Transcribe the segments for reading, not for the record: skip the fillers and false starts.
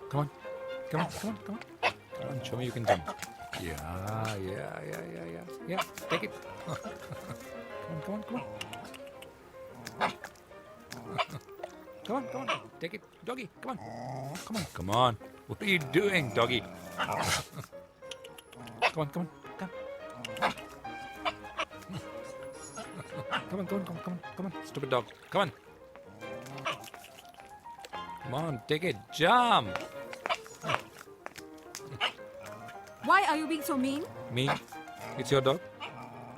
Come on. Come on. Come on. Come on. Come on. Show me you can jump. Yeah. Yeah. Take it. Come on. Come on. Take it. Doggy. Come on. What are you doing, doggy? Come on. Come on. Stupid dog. Come on, take it. Jump. Why are you being so mean? Me? It's your dog?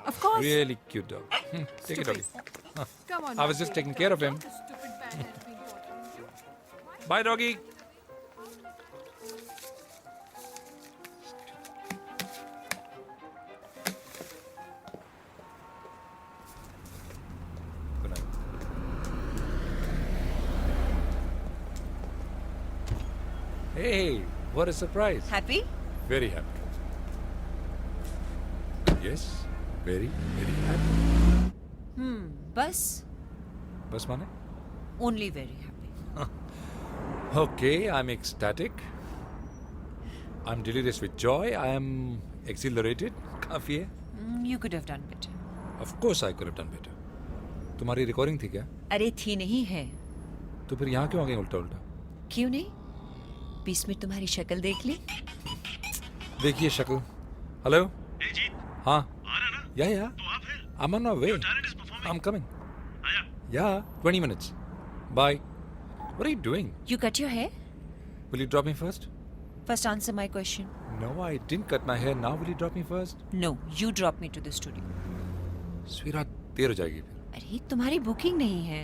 Of course. Really cute dog. Take it, doggy. Come on. I was just taking care of him. The stupid man has been bothering you. Bye, doggy. Good night. Hey, what a surprise. Happy? Very happy. Yes, very happy. Bus? Bas mane? Only very happy. Okay, I'm ecstatic. I'm delirious with joy. I am exhilarated. काफी है. You could have done better. Of course I could have done better. तुम्हारी recording थी क्या? अरे थी नहीं है. तो फिर यहाँ क्यों आ गई उल्टा? क्यों नहीं? 20 मिनट तुम्हारी शक्ल देख ली. देखिए शक्ल. हेलो. Hey जीत, हाँ. आ रहा ना? या. तो आप फिर? I'm on my way. Your talent is performing. I'm coming. आया. Yeah, 20 minutes. Bye. What are you doing? You cut your hair? Will you drop me first? First answer my question. No, I didn't cut my hair. Now will you drop me first? No, you drop me to the studio. Sweetheart, देर हो जाएगी फिर. अरे तुम्हारी booking नहीं है.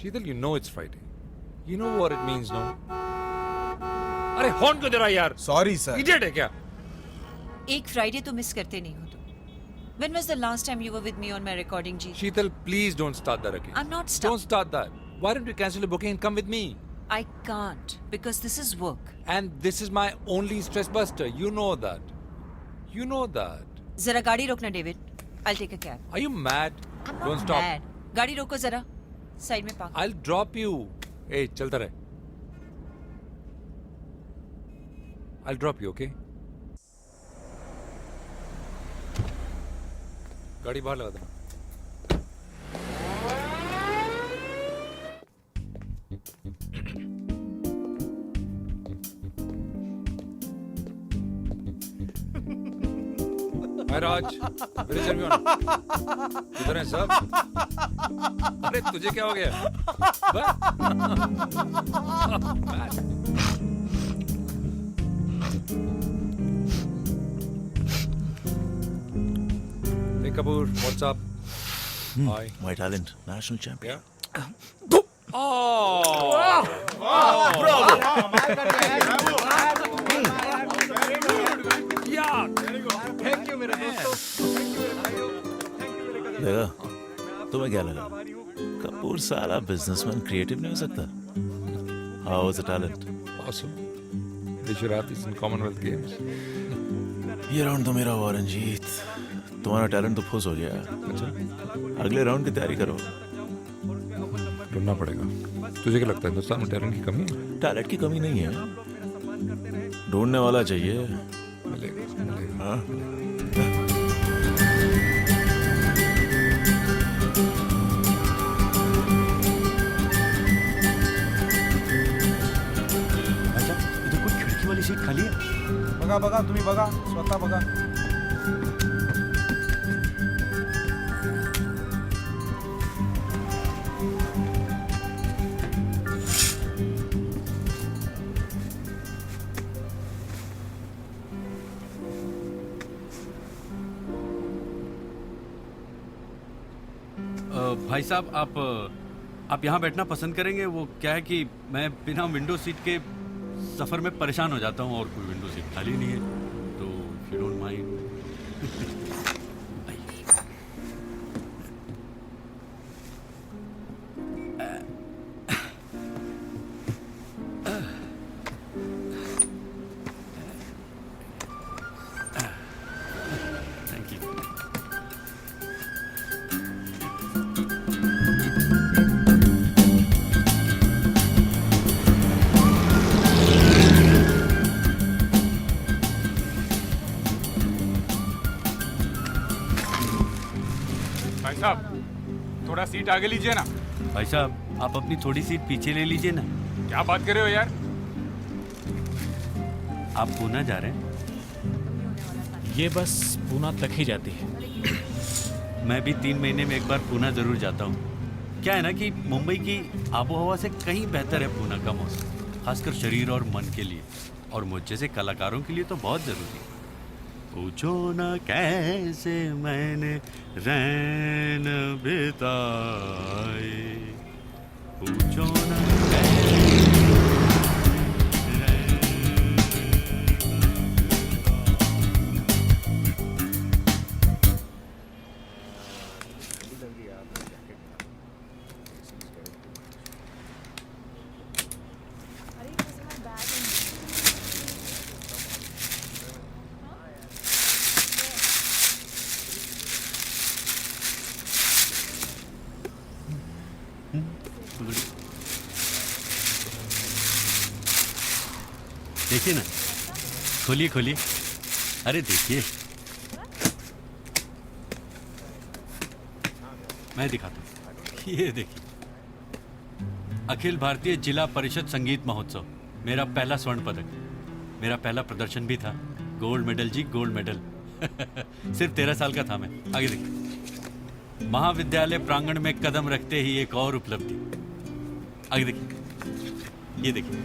शीतल, you know it's Friday. You know what it means, no? अरे horn क्यों दे रहा है यार? Sorry sir. इडियट है क्या? एक फ्राइडे तो मिस करते नहीं हो तुम. When was the last time you were with me on my recording, Jeet? Sheetal, please don't start that again. I'm not Don't start that. Why don't you cancel the booking and come with me? I can't because this is work. And this is my only stress buster. You know that. You know that. जरा गाड़ी रोकना David. I'll take a cab. Are you mad? I'm Don't not stop. mad. गाड़ी रोको जरा. Side में park. I'll drop you. Hey, चलता रहे. I'll drop you, okay? गाड़ी बाहर लगा देना. Hi Raj, where is everyone? किधर हैं सब? अरे तुझे क्या हो गया? Hey Kapoor, what's up? Hi. My talent, national champion. Yeah. Oh! Yeah. लगा? तुम्हें क्या लगा? कपूर साला बिजनेसमैन क्रिएटिव नहीं हो सकता? How was the talent? Awesome. They should have this in Commonwealth Games. ये राउंड तो मेरा हुआ रंजीत. तुम्हारा टैलेंट तो फुस हो गया. अच्छा. अगले राउंड की तैयारी करो. ढूंढना पड़ेगा. तुझे क्या लगता है हिंदुस्तान में टैलेंट की कमी है? टैलेंट की कमी नहीं है. ढूंढने वाला चाहिए. मिलेगा. हाँ? इधर कोई खिड़की वाली सीट खाली है. बघा तुम्ही बघा, स्वतः बघा. भाई साहब, आप यहाँ बैठना पसंद करेंगे? वो क्या है कि मैं बिना विंडो सीट के सफ़र में परेशान हो जाता हूँ और कोई विंडो सीट खाली नहीं है, तो if you don't mind. Thank you. भाई साहब थोड़ा सीट आगे लीजिए ना। भाई साहब आप अपनी थोड़ी सीट पीछे ले लीजिए ना। क्या बात कर रहे हो यार? आप पूना जा रहे हैं? ये बस पूना तक ही जाती है। मैं भी 3 महीने में एक बार पूना जरूर जाता हूँ। क्या है ना कि मुंबई की आबो हवा से कहीं बेहतर है पूना का मौसम, खासकर शरीर और मन के लिए, और मुझ जैसे कलाकारों के लिए तो बहुत ज़रूरी है। पूछो ना कैसे मैंने रैन बिताए, पूछो ना देखिए ना, खोलिए खोलिए, अरे देखिए, मैं दिखाता हूँ, ये देखिए, अखिल भारतीय जिला परिषद संगीत महोत्सव, मेरा पहला स्वर्ण पदक, मेरा पहला प्रदर्शन भी था, गोल्ड मेडल जी, गोल्ड मेडल। सिर्फ 13 साल का था मैं। आगे देखिए, महाविद्यालय प्रांगण में कदम रखते ही एक और उपलब्धि। आगे देखिए, ये देखिए,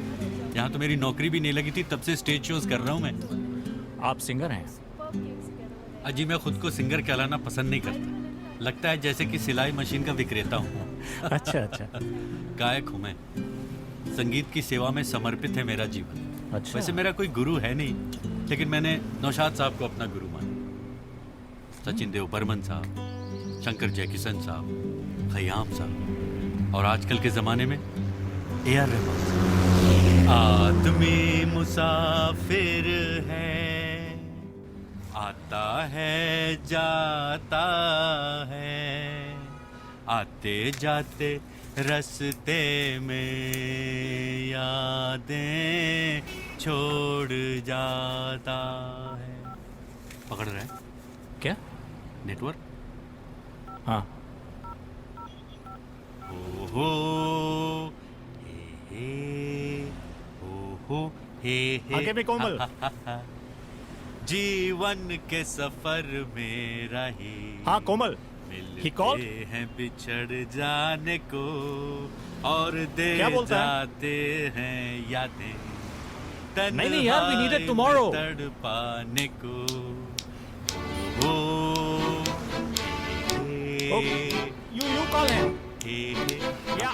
यहाँ तो मेरी नौकरी भी नहीं लगी थी, तब से स्टेज शोज कर रहा हूँ मैं। आप सिंगर हैं? अजी मैं खुद को सिंगर कहलाना पसंद नहीं करता, लगता है जैसे कि सिलाई मशीन का विक्रेता हूँ। अच्छा अच्छा। गायक हूँ मैं, संगीत की सेवा में समर्पित है मेरा जीवन। अच्छा। वैसे मेरा कोई गुरु है नहीं, लेकिन मैंने नौशाद साहब को अपना गुरु माना, सचिन देव बर्मन साहब, शंकर जयकिशन साहब, खयाम साहब, और आजकल के ज़माने में AR रहमान। आदमी मुसाफिर है, आता है जाता है, आते जाते रास्ते में यादें छोड़ जाता है। पकड़ रहा है क्या? नेटवर्क? हाँ। ओहो हे ओहो हे आगे में कोमल। जीवन के सफर में रही। हाँ कोमल। He called? मिलते हैं बिछड़ जाने को और दे क्या बोलता है? जाते हैं यादें। नहीं यार, we need it tomorrow. तड़पाने को। ओ You call him. Yeah.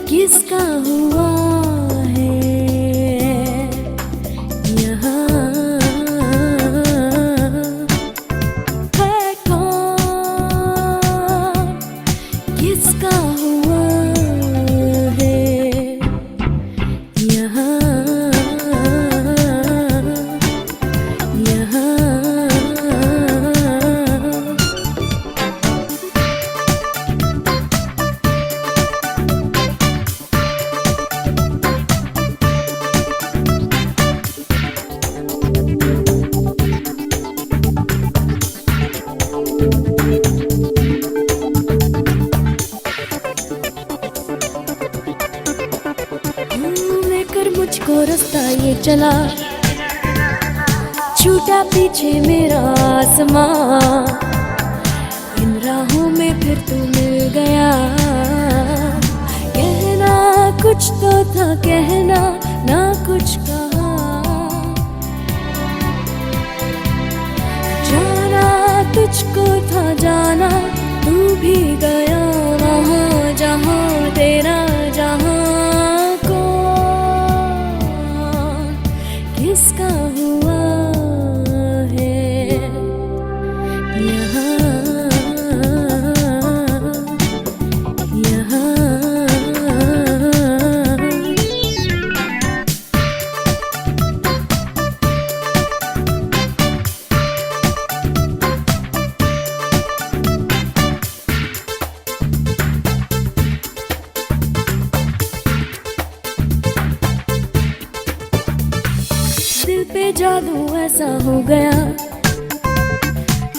किसका हुआ है यहाँ है कौन, किसका हुआ है यहाँ यहाँ लेकर मुझको रास्ता ये चला, छूटा पीछे मेरा आसमां, इन राहों में फिर तू मिल गया। कहना कुछ तो था, कहना ना कुछ कहा, जाना तुझको था जाना, तू भी गया वहाँ जहाँ तेरा जहाँ कौन, किसका हुआ है यहाँ जादू ऐसा हो गया,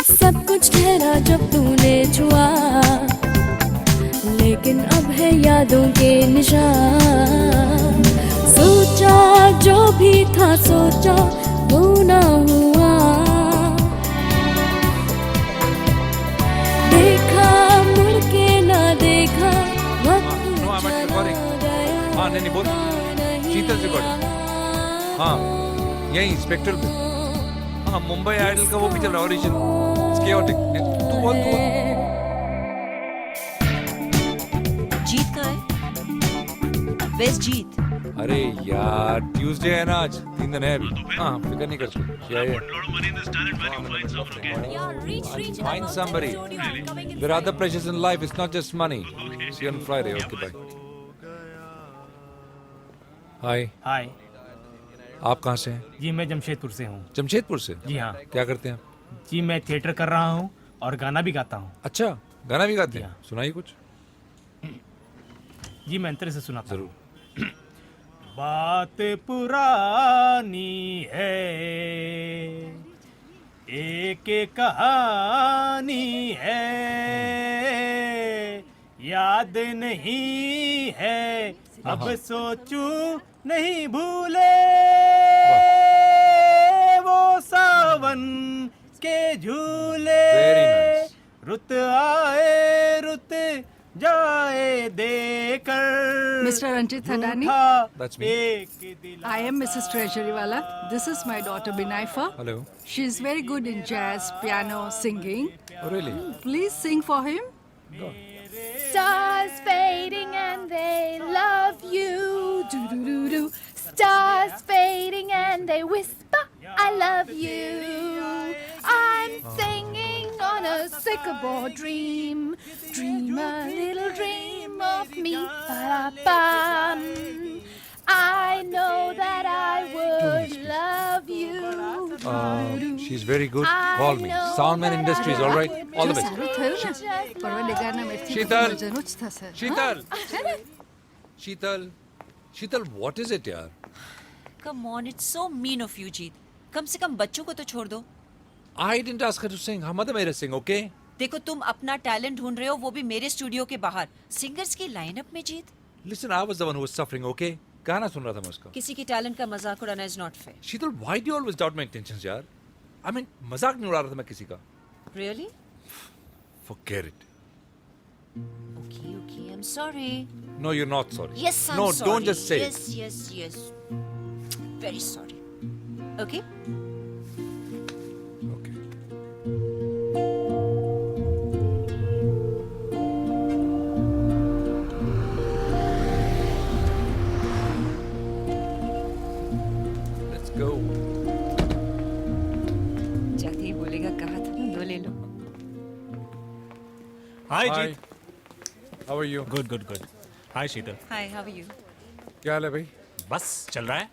सब कुछ ठहरा जब तूने छुआ, लेकिन अब है यादों के निशान। सोचा जो भी था सोचा वो ना हुआ, देखा मुड़ के ना देखा, वक्त No, I'm चला recording. गया। हाँ नहीं बोल, शीतल रिकॉर्डिंग। हाँ यही स्पेक्ट्रल पे। हाँ मुंबई आइडल का वो भी चल रहा है ऑडिशन, chaotic। तू बोल तू बोल। जीत का है? Where's जीत? अरे यार ट्यूसडे है ना आज, 3 दिन है अभी। हाँ फिक्र नहीं कर तू। Find somebody. There are other pressures in life. It's not just money. See you on Friday. Okay, bye. Hi. हाय आप कहाँ से हैं? जी, मैं जमशेदपुर से हूँ। जमशेदपुर से? जी हाँ क्या करते हैं? जी, मैं थिएटर कर रहा हूँ और गाना भी गाता हूँ। अच्छा गाना भी गाते जी हैं? हाँ। सुनाइए कुछ। जी, मैं अंतर से सुनाता हूँ। जरूर। बात पुरानी है, एक कहानी है, याद नहीं है, अब सोचूं नहीं भूले वो सावन के झूले। Very nice. रुत आए रुत जाए देकर, Mr. Ranjit Thadani? That's me. एक दिल I am Mrs. Treasurywala. This is my daughter Binaifa. Hello. She is very good in jazz, piano, singing. Oh really? Please sing for him. Stars fading and they love you. Do do do do. Stars fading and they whisper, I love you. I'm singing on a sycamore dream. Dream a little dream of me. Ba-da-bum. I know that I would love you. She's very good. Call me. Soundman Industries. All right. All the best. સારું થયું ને? પરવા લેગાના મેરથી શીતલ. મજાનું જ થશે. Sheetal. Sheetal. Sheetal, what is it, yaar? Come on, it's so mean of you, जीत। कम से कम बच्चों को तो छोड़ दो। I didn't ask her to sing. Her mother made her sing, okay? देखो तुम अपना टैलेंट ढूंढ रहे हो, वो भी मेरे स्टूडियो के बाहर, सिंगर्स की लाइनअप में। जीत, Listen, I was the one who was suffering, okay? गाना सुन रहा था मैं उसका। किसी की टैलेंट का मजाक उड़ाना is not fair. Sheetal, why do you always doubt my intentions, यार? I mean, मजाक नहीं उड़ा रहा था मैं किसी का। Really? Forget it. Okay okay, I am sorry. No, you're not sorry. Yes, I am No, sorry. don't just say yes it. Yes yes, very sorry. Okay, Okay. Let's go. जाते ही बोलेगा कहा था ना, दो ले लो। Hi Hi. Jeet. How are you? Good good good. Hi Sheetal. Hi, how are you? क्या हाल है भाई? बस चल रहा है,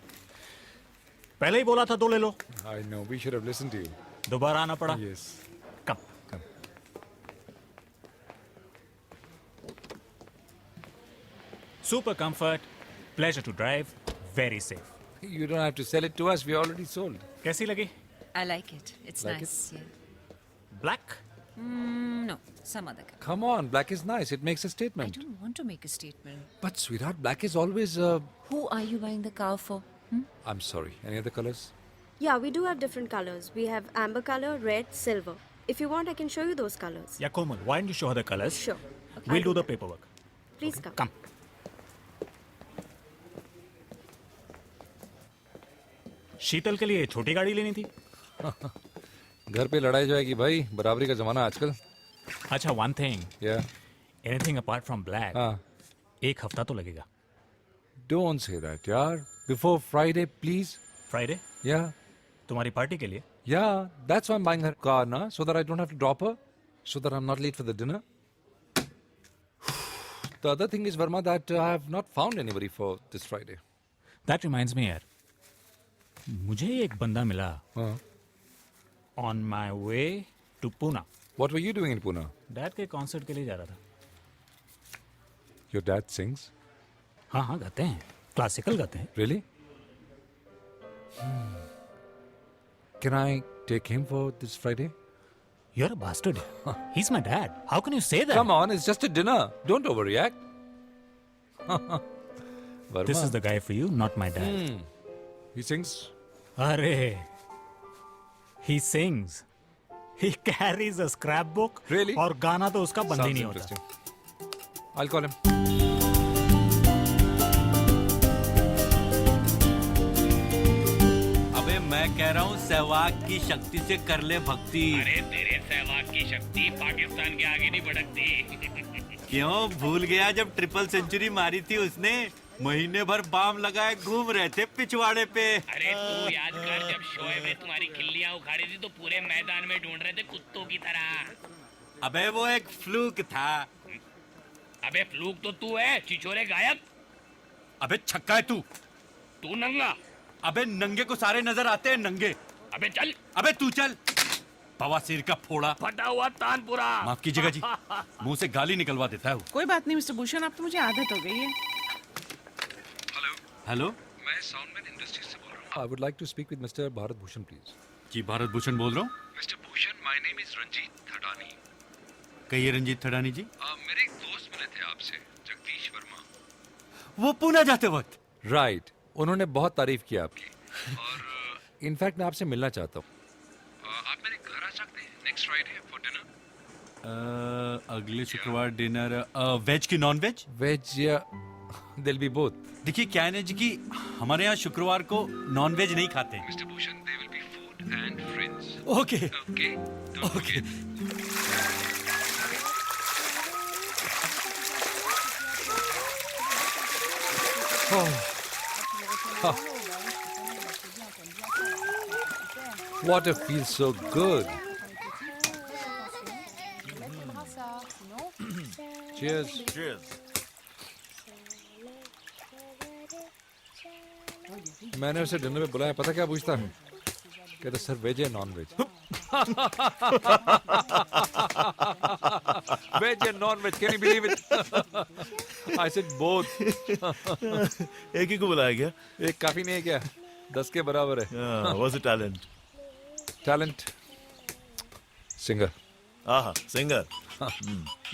पहले ही बोला था दो ले लो, I know. We should have listened to you. दोबारा आना पड़ा। Yes. कब? Come. Super comfort, pleasure to drive, very safe. You don't have to sell it to us. We already sold. कैसी लगी? I like it, it's Like nice. Black? No, some other colour. Come on, black is nice. It makes a I statement. Don't want to make a statement. But sweetheart, black is always. Who are you buying the car for? I'm sorry. Any other colors? Yeah, we do have different colors. We have amber color, red, silver. If you want, I can show you those colors. या कोमल, why don't you show her the colors? Sure. We'll I'll do do the paperwork. Please come. Come. शीतल के लिए छोटी गाड़ी लेनी थी। घर पे लड़ाई जाएगी भाई, बराबरी का जमाना आजकल। अच्छा, one thing, Yeah. Anything apart from black, हाँ. एक हफ्ता तो लगेगा। Don't say that, यार. Before Friday, please. Friday Yeah. तुम्हारी पार्टी के लिए। Yeah. That's why I'm buying her car now, so that I don't have to drop her, so that I'm not late for the dinner. The other thing is, Verma, that I have not found anybody for this Friday. That reminds me यार, मुझे एक बंदा मिला Huh? On my way to Poona. What were you doing in Pune? Dad के concert के लिए जा रहा था। Your dad sings? हाँ हाँ, गाते हैं, क्लासिकल गाते हैं। Really? Can I take him for this Friday? You're a bastard. He's my dad. How can you say that? Come on, it's just a dinner. Don't overreact. Verma. This is the guy for you, not my dad. He sings. Arey. He sings. He carries a scrapbook. Really? और गाना तो उसका बंद ही Sounds नहीं होता. interesting. I'll call him. अबे मैं कह रहा हूँ सहवाग की शक्ति से कर ले भक्ति। अरे तेरे सहवाग की शक्ति पाकिस्तान के आगे नहीं भड़कती। क्यों भूल गया जब ट्रिपल सेंचुरी मारी थी उसने? महीने भर बाम लगाए घूम रहे थे पिछवाड़े पे। अरे तू याद कर जब शोएब ने तुम्हारी खिल्लियां उखाड़ी थी तो पूरे मैदान में ढूंढ रहे थे कुत्तों की तरह। अबे वो एक फ्लूक था। अबे फ्लूक तो तू है, छिछोरे गायब। अबे छक्का है तू। तू नंगा। अबे नंगे को सारे नजर आते हैं नंगे। अबे चल। अबे तू चल। बवासीर का फोड़ा। फटा हुआ तानपुरा। माफ कीजिएगा जी, मुंह से गाली निकलवा देता है वो। कोई बात नहीं मिस्टर भूषण, अब तो मुझे आदत हो गई है। हेलो, मैं साउंडमैन इंडस्ट्री से बोल रहा हूँ. I would like to speak with Mr. Bharat Bhushan, please. जी भारत भूषण बोल रहा हूँ। Mr. Bhushan, my name is Ranjit Thadani. कहिए रंजीत थड़ानी जी। मेरे एक दोस्त मिले थे आपसे, जगदीश वर्मा. वो पुणे जाते वक्त। राइट, उन्होंने बहुत तारीफ की आपकी. और इनफैक्ट मैं आपसे मिलना चाहता हूँ. आप मेरे घर आ सकते हैं नेक्स्ट फ्राइडे फॉर डिनर. अगले शुक्रवार डिनर वेज की नॉन वेज? वेज या दिल भी बोथ. देखिए क्या है ना जी कि हमारे यहाँ शुक्रवार को नॉन वेज नहीं खाते। Mr. Bhushan, there will be food and friends. Okay Okay? Don't okay. Water feels so good. Cheers. Cheers. मैंने उसे डिनर में बुलाया, पता क्या पूछता है? कहता सर वेज है नॉन वेज? वेज है non veg, can you believe it? I said both. एक ही को बुलाया गया. एक काफी नहीं है क्या? 10 के बराबर है. Was a talent. Talent. Singer. आहा, singer.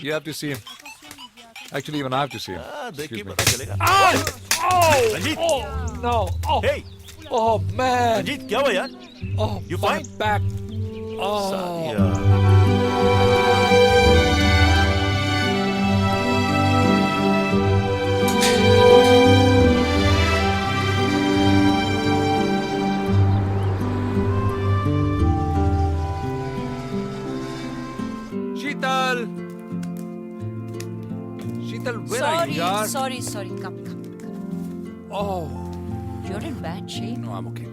You have to see him. Actually, even I have to see him. देखिए Excuse me. पता चलेगा. Ranjit. No. Oh. Hey. Oh man. Ranjit क्या हुआ यार? Oh, You my fine? back. Oh. Saliya. Sheetal. Sheetal, where are you, yaar? Sorry. Come. Oh. You're in bad shape. No, I'm okay.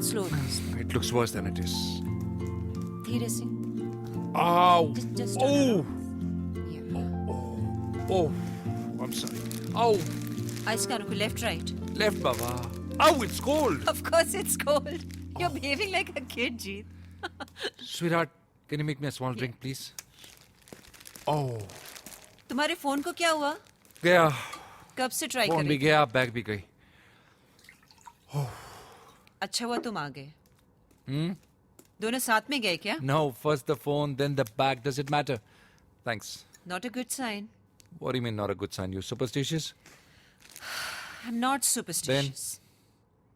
Slow down. It looks worse than it is. धीरे से. Ow. Just Oh. Yeah. Oh. I'm sorry. Ow. Ice का रुको, left, right. Left, Baba. Ow, it's cold. Of course it's cold. You're behaving like a kid, Jeet. Sweetheart, can you make me a small drink, please? Oh. तुम्हारे phone को क्या हुआ? गया. कब से try कर फोन भी रही? गया, बैग भी गई. अच्छा हुआ तुम आ गए. दोनों साथ में गए क्या? No, first the phone, then the bag. Does it matter? Thanks. Not a good sign. What do you mean, not a good sign? You superstitious? I'm not superstitious.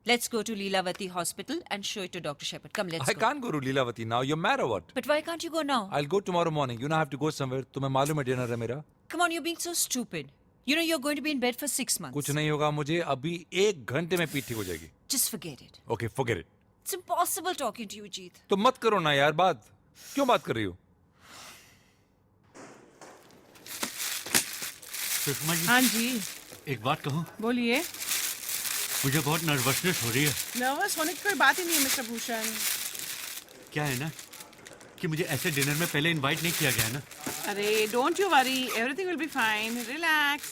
Let's go to Leelavati Hospital and show it to Dr. Shepard. Come, let's I go. can't go to Leelavati now. You're mad or what? But why can't you go now? I'll go tomorrow morning. You know I have to go somewhere. तुम्हें मालूम है dinner है मेरा? Come on, you're being so stupid. You know you're going to be in bed for 6 months. कुछ नहीं होगा मुझे. अभी 1 घंटे में पीठ ठीक हो जाएगी. Just forget it. Okay, forget it. It's impossible talking to you, Jeet. तो मत करो ना यार बात. क्यों बात कर रही हो? सुषमा जी, हाँ जी, एक बात कहूँ, बोलिए. मुझे बहुत नर्वसनेस हो रही है. नर्वस होने की कोई बात ही नहीं है मिस्टर भूषण. क्या है ना कि मुझे ऐसे डिनर में पहले इनवाइट नहीं किया गया है ना. अरे don't you worry, everything will be fine. Relax.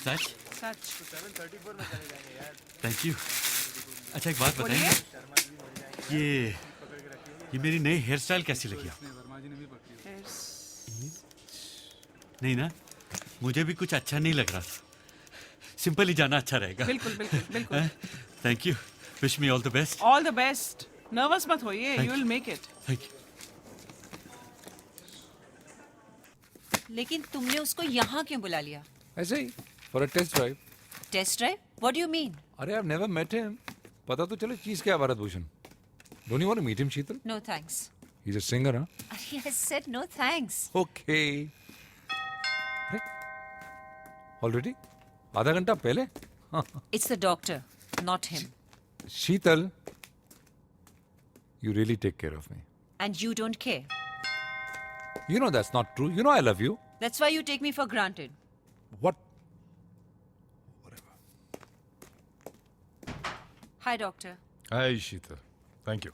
Such? Such. Thank you. अच्छा एक बात बोलिए. बताइए, ये मेरी नई हेयर स्टाइल कैसी लगी आपको? नहीं ना, मुझे भी कुछ अच्छा नहीं लग रहा. सिंपल ही जाना अच्छा रहेगा. बिल्कुल. Thank you. Wish me all the best. All the best. Nervous मत होइए. Thank You will make it. Thank you. लेकिन तुमने उसको यहाँ क्यों बुला लिया? ऐसे ही for a test drive. Test drive? What do you mean? अरे I have never met him. पता तो चले चीज क्या है Bharat Bhushan. Don't you want to meet him Sheetal? No thanks. He is a singer. हां. I said no thanks. Okay. अरे already आधा घंटा पहले. It's the doctor, not him. Sheetal, you really take care of me. And you don't care. You know that's not true. You know I love you. That's why you take me for granted. What? Hi, doctor. Hi, Sheetal. Thank you.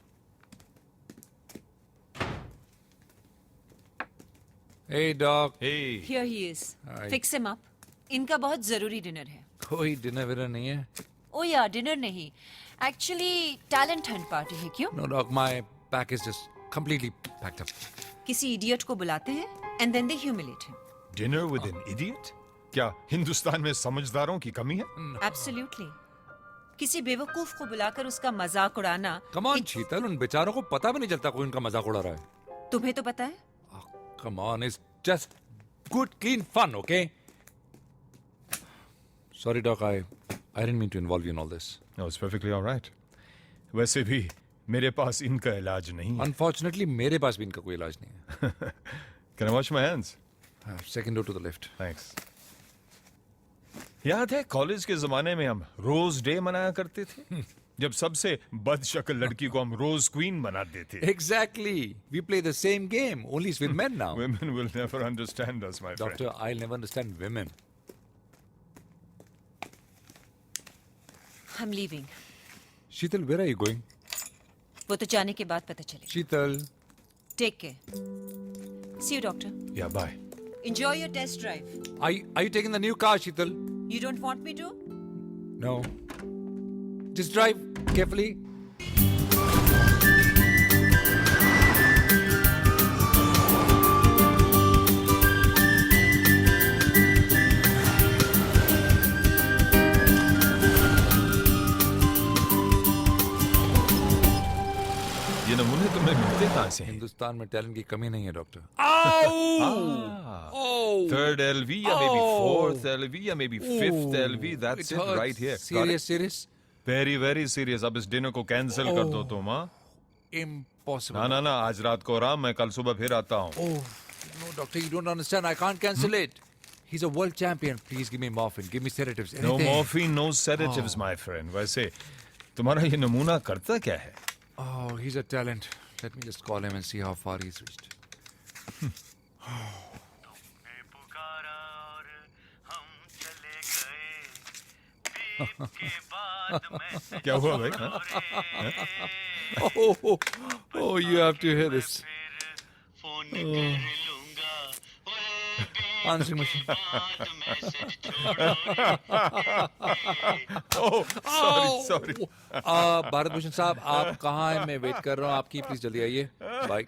Hey, doc. Hey. Here he is. Hi. Fix him up. इनका बहुत जरूरी dinner है. कोई dinner winner नहीं है. Oh yeah, dinner नहीं. Actually, talent hunt party है क्यों? No, doc. My pack is just completely packed up. किसी idiot को बुलाते हैं and then they humiliate him. Dinner with an idiot? क्या हिंदुस्तान में समझदारों की कमी है? Absolutely. किसी बेवकूफ को बुलाकर उसका मजाक उड़ाना. Come on, शीतल. उन बेचारों को पता भी नहीं चलता कोई उनका मजाक उड़ा रहा है. तुम्हें तो पता है? Come on, it's just good, clean fun, okay? Sorry, doc. I didn't mean to involve you in all this. No, it's perfectly all right. वैसे भी मेरे पास इनका इलाज नहीं है. Unfortunately, मेरे पास भी इनका कोई इलाज नहीं है. Can I wash my hands? Second door to the left. Thanks. याद है कॉलेज के जमाने में हम रोज डे मनाया करते थे, जब सबसे बदशक्ल लड़की को हम रोज क्वीन बना देते. Exactly. We play the same game, only it's with men now. Women will never understand us, my friend. Doctor, I'll never understand women. I'm leaving. Sheetal, where are you going? वो तो जाने के बाद पता चलेगा. Sheetal. Take care. See you, doctor. Yeah, bye. Enjoy your test drive. Are you taking the new car, Sheetal? You don't want me to? No. Just drive carefully. ये नमूने तुम्हें मिलते कहाँ से हैं? हिंदुस्तान में टैलेंट की कमी नहीं है, डॉक्टर. Third LV या maybe fourth LV या maybe fifth LV. That's it right here. Serious? Very very serious. अब इस डिनर को कैंसिल कर दो तुम. हाँ? Impossible. ना आज रात को आराम. मैं कल सुबह फिर आता हूँ. No, doctor, you don't understand. I can't cancel it. He's a world champion. Please give me morphine. Give me sedatives. No Anything. morphine, no sedatives, my friend. वैसे तुम्हारा ये नमूना करता क्या है? Oh, he's a talent. Let me just call him and see how far he's reached. क्या हुआ भाई? हाँ? Oh, you have to hear this. Answering machine. Oh, sorry. Bharat Bhushan साहब, आप कहाँ हैं? मैं वेट कर रहा हूँ आपकी. प्लीज जल्दी आइए. बाय.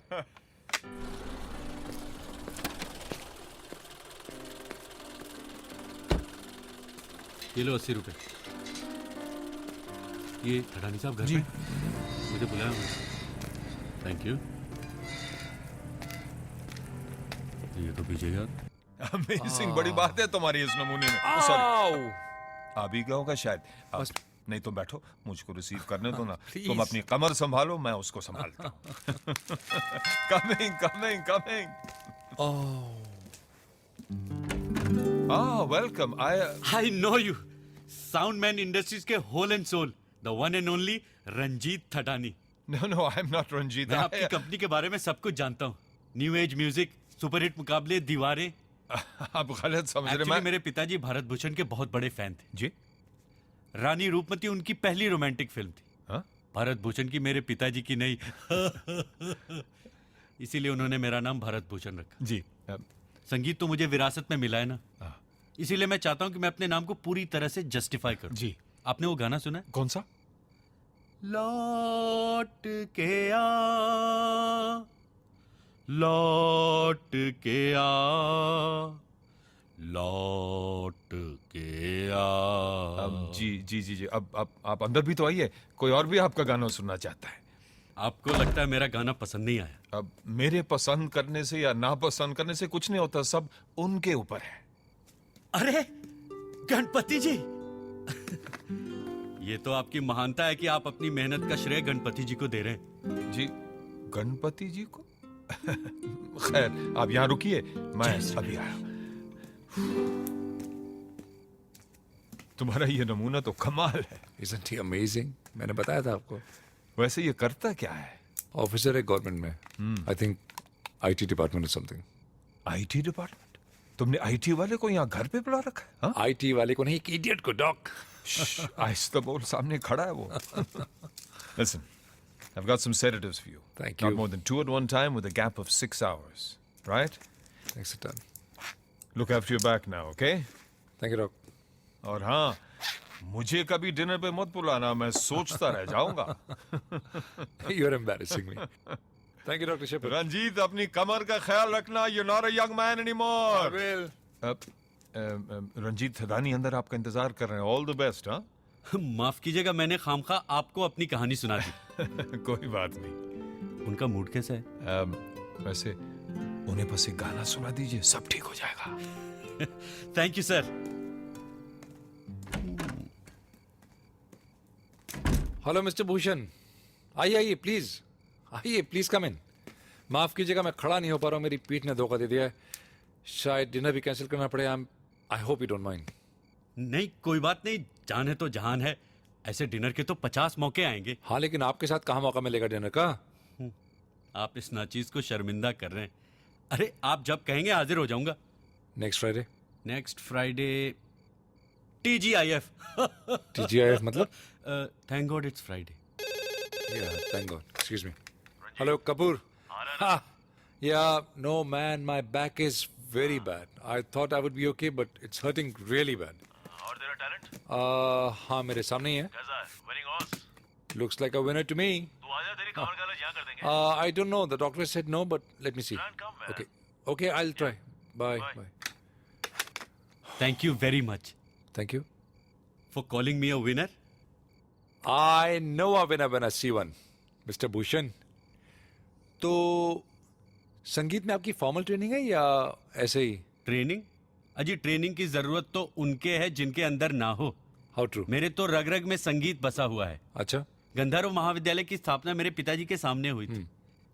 ये लो 80 रुपए. ये ठडानी साहब घर पे मुझे बुलाया. Thank you. ये तो पीछे यार. अमेजिंग. बड़ी बात है तुम्हारी इस नमूने में. सॉरी. आ भी गया होगा शायद. नहीं तो बैठो, मुझको रिसीव करने दो ना. तुम अपनी कमर संभालो, मैं उसको संभालता हूँ. Coming. Welcome. I know you. Soundman Industries के whole and soul, the one and only Ranjeet Thadani. No, I'm not Ranjit. मैं आपकी कंपनी के बारे में सब कुछ जानता हूँ. न्यू एज म्यूजिक, सुपरहिट मुकाबले, दीवारें. आप गलत समझ रहे हैं. मेरे पिताजी भारत भूषण के बहुत बड़े फैन थे. जी. रानी रूपमती उनकी पहली रोमांटिक फिल्म थी. हाँ? भारत भूषण की मेरे पिताजी की नहीं. इसीलिए उन्होंने मेरा नाम भारत भूषण रखा. जी. संगीत तो मुझे विरासत में मिला है ना. इसीलिए मैं चाहता हूँ कि मैं अपने नाम को पूरी तरह से जस्टिफाई करूँ. जी. आपने वो गाना सुना है? कौन सा? लौट के आ लौट के जी जी जी जी, अब आप अंदर भी तो आइए, कोई और भी आपका गाना सुनना चाहता है। आपको लगता है मेरा गाना पसंद नहीं आया? अब मेरे पसंद करने से या नापसंद करने से कुछ नहीं होता, सब उनके ऊपर है। अरे गणपति जी ये तो आपकी महानता है कि आप अपनी मेहनत का श्रेय गणपति जी को दे रहे हैं। जी गणपति जी को? खैर आप यहाँ रुकिए, मैं अभी आया। तुम्हारा ये नमूना तो कमाल है। Isn't he amazing? मैंने बताया था आपको। वैसे ये करता क्या है? ऑफिसर है गवर्नमेंट में। I think IT department something. IT department? तुमने IT वाले को यहाँ घर पे बुला रखा है? हाँ? IT वाले को नहीं, एक इडियट को डॉक। आहिस्ता बोल, सामने खड़ा है वो। Listen, I've got some sedatives for you. Thank Not you. more than 2 at one time with a gap of 6 hours. Right? Thanks a ton. Look after your back now, okay? Thank you, doc. और हाँ, मुझे कभी dinner पे मत बुलाना, मैं सोचता रह जाऊंगा। You're embarrassing me. Thank you, Dr. Shepard. Ranjit, अपनी कमर का ख्याल रखना। You're not a young man anymore. I will. Ranjit Thadani अंदर आपका इंतजार कर रहे हैं। All the best. हाँ माफ कीजिएगा, मैंने खामखा आपको अपनी कहानी सुना दी। कोई बात नहीं। उनका मूड कैसा है? वैसे उन्हें बस एक गाना सुना दीजिए, सब ठीक हो जाएगा। Thank you sir. Hello mister Bhushan, आइए आइए प्लीज, आइए प्लीज कम इन। माफ कीजिएगा, मैं खड़ा नहीं हो पा रहा हूँ, मेरी पीठ ने धोखा दे दिया है। शायद डिनर भी कैंसिल करना पड़े। I hope you don't mind. नहीं कोई बात नहीं, जान है तो जहान है। ऐसे डिनर के तो 50 मौके आएंगे। हाँ लेकिन आपके साथ कहाँ मौका मिलेगा डिनर का? आप इस नाचीज को शर्मिंदा कर रहे हैं। अरे आप जब कहेंगे हाजिर हो जाऊंगा। Next Friday? Next Friday TGIF। TGIF मतलब? Thank God it's Friday. Thank God. Excuse me. Hello Kapoor. Yeah, no man, my back is very bad. I thought I would be okay, but it's hurting really bad. और तेरा talent हाँ मेरे सामने ही है। कैसा है? Winning horse? Looks like a winner to me. तू आजा, तेरी कमर का इलाज यहाँ कर देंगे। I don't know. The doctor said no, but let me see. Try and come, man. Okay. Okay, I'll try. Bye. Bye. Bye. Thank you very much Thank you. For calling me a winner. I know a winner when I see one. Mr. Bhushan. तो संगीत में आपकी formal training है या ऐसे ही? Training? अजी training की जरूरत तो उनके है जिनके अंदर ना हो। How true? मेरे तो रग रग में संगीत बसा हुआ है। अच्छा। गंधर्व महाविद्यालय की स्थापना मेरे पिताजी के सामने हुई थी,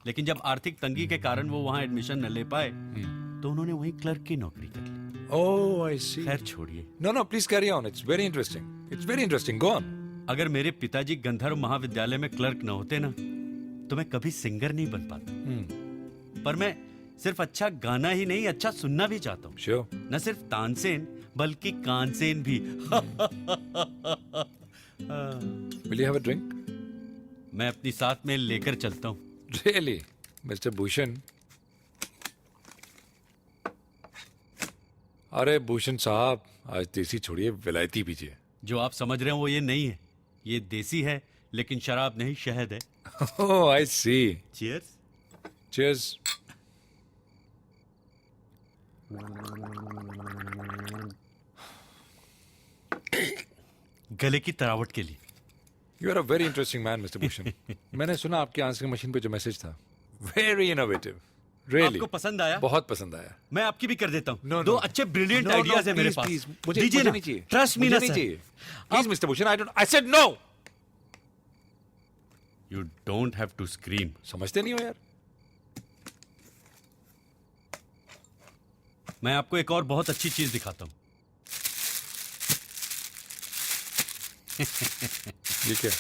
लेकिन जब आर्थिक तंगी के कारण वो वहाँ एडमिशन न ले पाए तो उन्होंने वहीं क्लर्क की नौकरी कर ली। Oh, I see. खैर छोड़िए। No, no, please carry on. It's very interesting. It's very interesting. Go on. अगर मेरे पिताजी गंधर्व महाविद्यालय में क्लर्क न होते ना तो मैं कभी सिंगर नहीं बन पाता। पर मैं सिर्फ अच्छा गाना ही नहीं, अच्छा सुनना भी चाहता हूँ। Sure. न सिर्फ तानसेन बल्कि कानसेन भी। Will you have a drink? मैं अपनी साथ में लेकर चलता हूँ। Really, Mr. Bhushan? अरे भूषण साहब, आज देसी छोड़िए, विलायती पीजिए। जो आप समझ रहे हो वो ये नहीं है, ये देसी है लेकिन शराब नहीं, शहद है। Oh, I see. Cheers. Cheers. गले की तरावट के लिए। You are a very interesting man, Mr. Bhushan. मैंने सुना आपके आंसरिंग मशीन पे जो मैसेज था, very innovative. Really. आपको पसंद आया? बहुत पसंद आया। मैं आपकी भी कर देता हूँ। No, दो no. अच्छे ब्रिलियंट No, no, आइडियाज है मेरे please, पास। please. मुझे दीजिए ना। नहीं चाहिए। ट्रस्ट मी मुझे ना नहीं सर। चाहिए। Please, Mr. Bhushan, I said no. You don't have to scream. समझते नहीं हो यार। मैं आपको एक और बहुत अच्छी चीज दिखाता हूँ। ये क्या?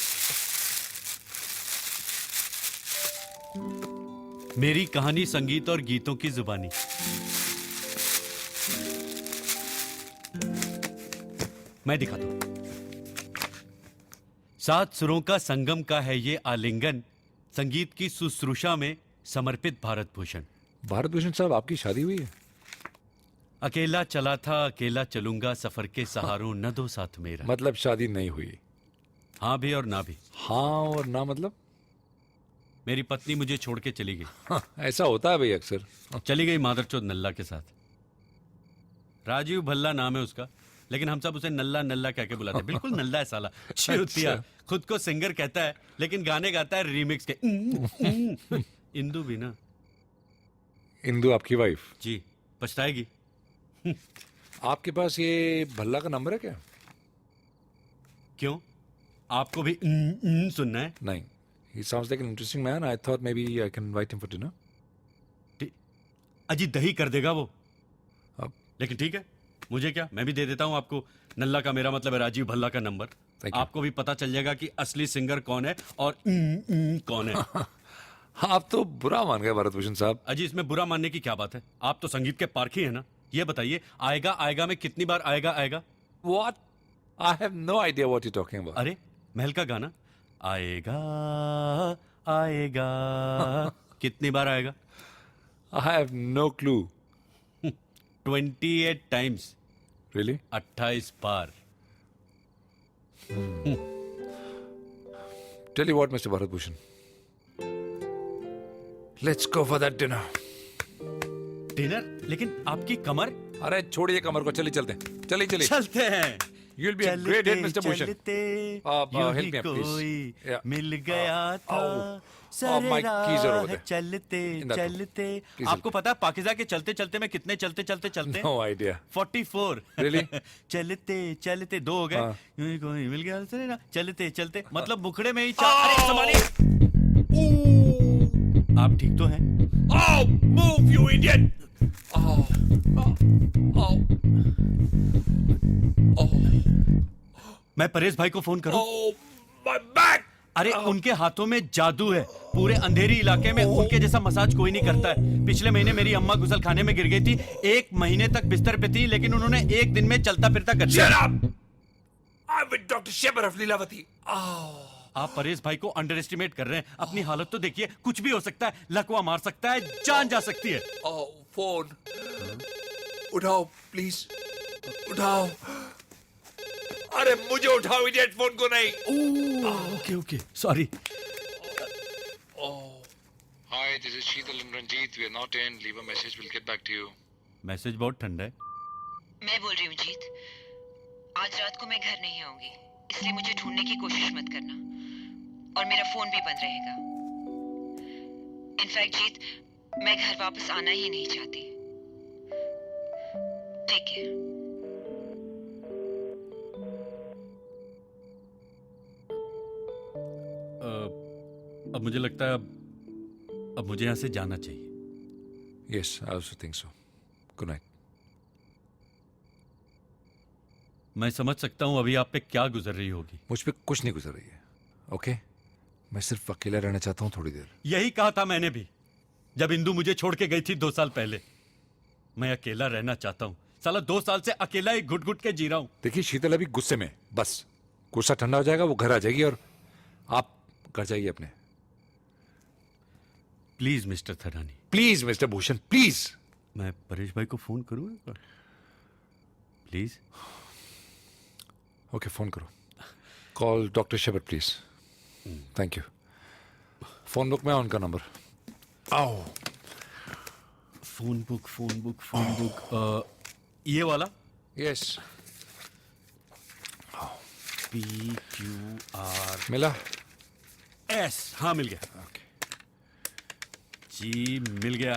मेरी कहानी संगीत और गीतों की जुबानी। मैं दिखाता हूं। 7 सुरों का संगम का है ये आलिंगन, संगीत की शुश्रूषा में समर्पित भारत भूषण। भारत भूषण साहब, आपकी शादी हुई है? अकेला चला था अकेला चलूंगा, सफर के सहारों न दो साथ मेरा। मतलब शादी नहीं हुई? हाँ भी और ना भी। हाँ और ना मतलब? मेरी पत्नी मुझे छोड़ के चली गई। हाँ, ऐसा होता है भाई अक्सर। चली गई मादरचोद नल्ला के साथ। राजीव भल्ला नाम है उसका। लेकिन हम सब उसे नल्ला नल्ला कह के बुलाते हैं। बिल्कुल नल्ला है साला, चूतिया। खुद को सिंगर कहता है लेकिन गाने गाता है रीमिक्स के। इंदु भी ना। इंदु आपकी वाइफ? जी, पछताएगी। आपके पास ये भल्ला का नंबर है क्या? क्यों, आपको भी सुनना है? नहीं। He sounds like an interesting man. I thought maybe I can invite him for dinner. अजी दही कर देगा वो। अब लेकिन ठीक है, मुझे क्या, मैं भी दे देता हूं आपको। नल्ला का मेरा मतलब है राजीव भल्ला का नंबर। Thank you. आपको भी पता चल जाएगा कि असली सिंगर कौन है और कौन है। आप तो बुरा मान गए भरत भूषण साहब। अजी इसमें बुरा मानने की क्या बात है? आप तो संगीत के पारखी है ना। ये बताइए, आएगा आएगा में कितनी बार आएगा आएगा? What? I have no idea what you're talking about. अरे महल का गाना, आएगा आएगा, कितनी बार आएगा? I have no clue. 28 times. Really? 28 bar. Tell you what, Mr. Bharat Bhushan. Let's go for that dinner. Dinner? लेकिन आपकी कमर? अरे छोड़िए कमर को, चलिए चलते हैं। चलिए चलिए। चलते हैं। You'll be a great hit, Mr. Bhushan. चलते help me, please. कोई Yeah. मिल गया था। my keys are over there. चलते In that room. चलते। Please आपको पता है पाकिज़ा के चलते चलते में कितने चलते चलते चलते? No idea. 44। Really? चलते चलते 2 हो गए। हाँ। यूं ही कोई मिल गया सरेरा, चलते चलते, मतलब मुखड़े में ही 4। अरे संभालिए। आप ठीक तो हैं? Oh, move, you idiot! मैं परेश भाई को फोन करूं? Oh, my back! अरे उनके हाथों में जादू है। पूरे अंधेरी इलाके में उनके जैसा मसाज कोई नहीं करता है। पिछले महीने मेरी अम्मा गुसल खाने में गिर गई थी। 1 महीने तक बिस्तर पे थी, लेकिन उन्होंने 1 दिन में चलता फिरता कर दिया। Shut up! I'm with Dr. Shepherd of Lilavati. आप परेश भाई को अंडर एस्टिमेट कर रहे हैं। अपनी हालत तो देखिए, कुछ भी हो सकता है। लकवा मार सकता है, जान जा सकती है। Oh, phone. उठाओ, please. उठाओ। अरे मुझे उठाओ, इडियट, फोन को नहीं। Okay okay, sorry. Hi, this is Sheetal and Ranjit. We are not in. Leave a message. We'll get back to you. Message बहुत ठंडा है। मैं बोल रही हूँ जीत, आज रात को मैं घर नहीं आऊंगी, इसलिए मुझे ढूंढने की कोशिश मत करना, और मेरा फोन भी बंद रहेगा। इनफैक्ट जीत, मैं घर वापस आना ही नहीं चाहती। ठीक है। अब मुझे लगता है अब मुझे यहाँ से जाना चाहिए। Yes, I also think so. Good night. मैं समझ सकता हूँ अभी आप पे क्या गुजर रही होगी। मुझ पे कुछ नहीं गुजर रही है। ओके? मैं सिर्फ अकेला रहना चाहता हूँ थोड़ी देर। यही कहा था मैंने भी, जब इंदु मुझे छोड़ के गई थी 2 साल पहले। मैं अकेला रहना चाहता हूँ। साला 2 साल से अकेला ही घुट घुट के जी रहा हूँ। देखिए शीतल अभी गुस्से में, बस गुस्सा ठंडा हो जाएगा, वो घर आ जाएगी और आप घर जाइए अपने। Please mister Tharani. Please mister Bhushan, please. मैं परेश भाई को फोन करूँ प्लीज? ओके, फोन करो। Call doctor Shepherd please. Thank you. Phone book में उनका नंबर। आओ। फोन बुक ये वाला? यस। PQR मिला? S, हाँ मिल गया। ओके जी मिल गया।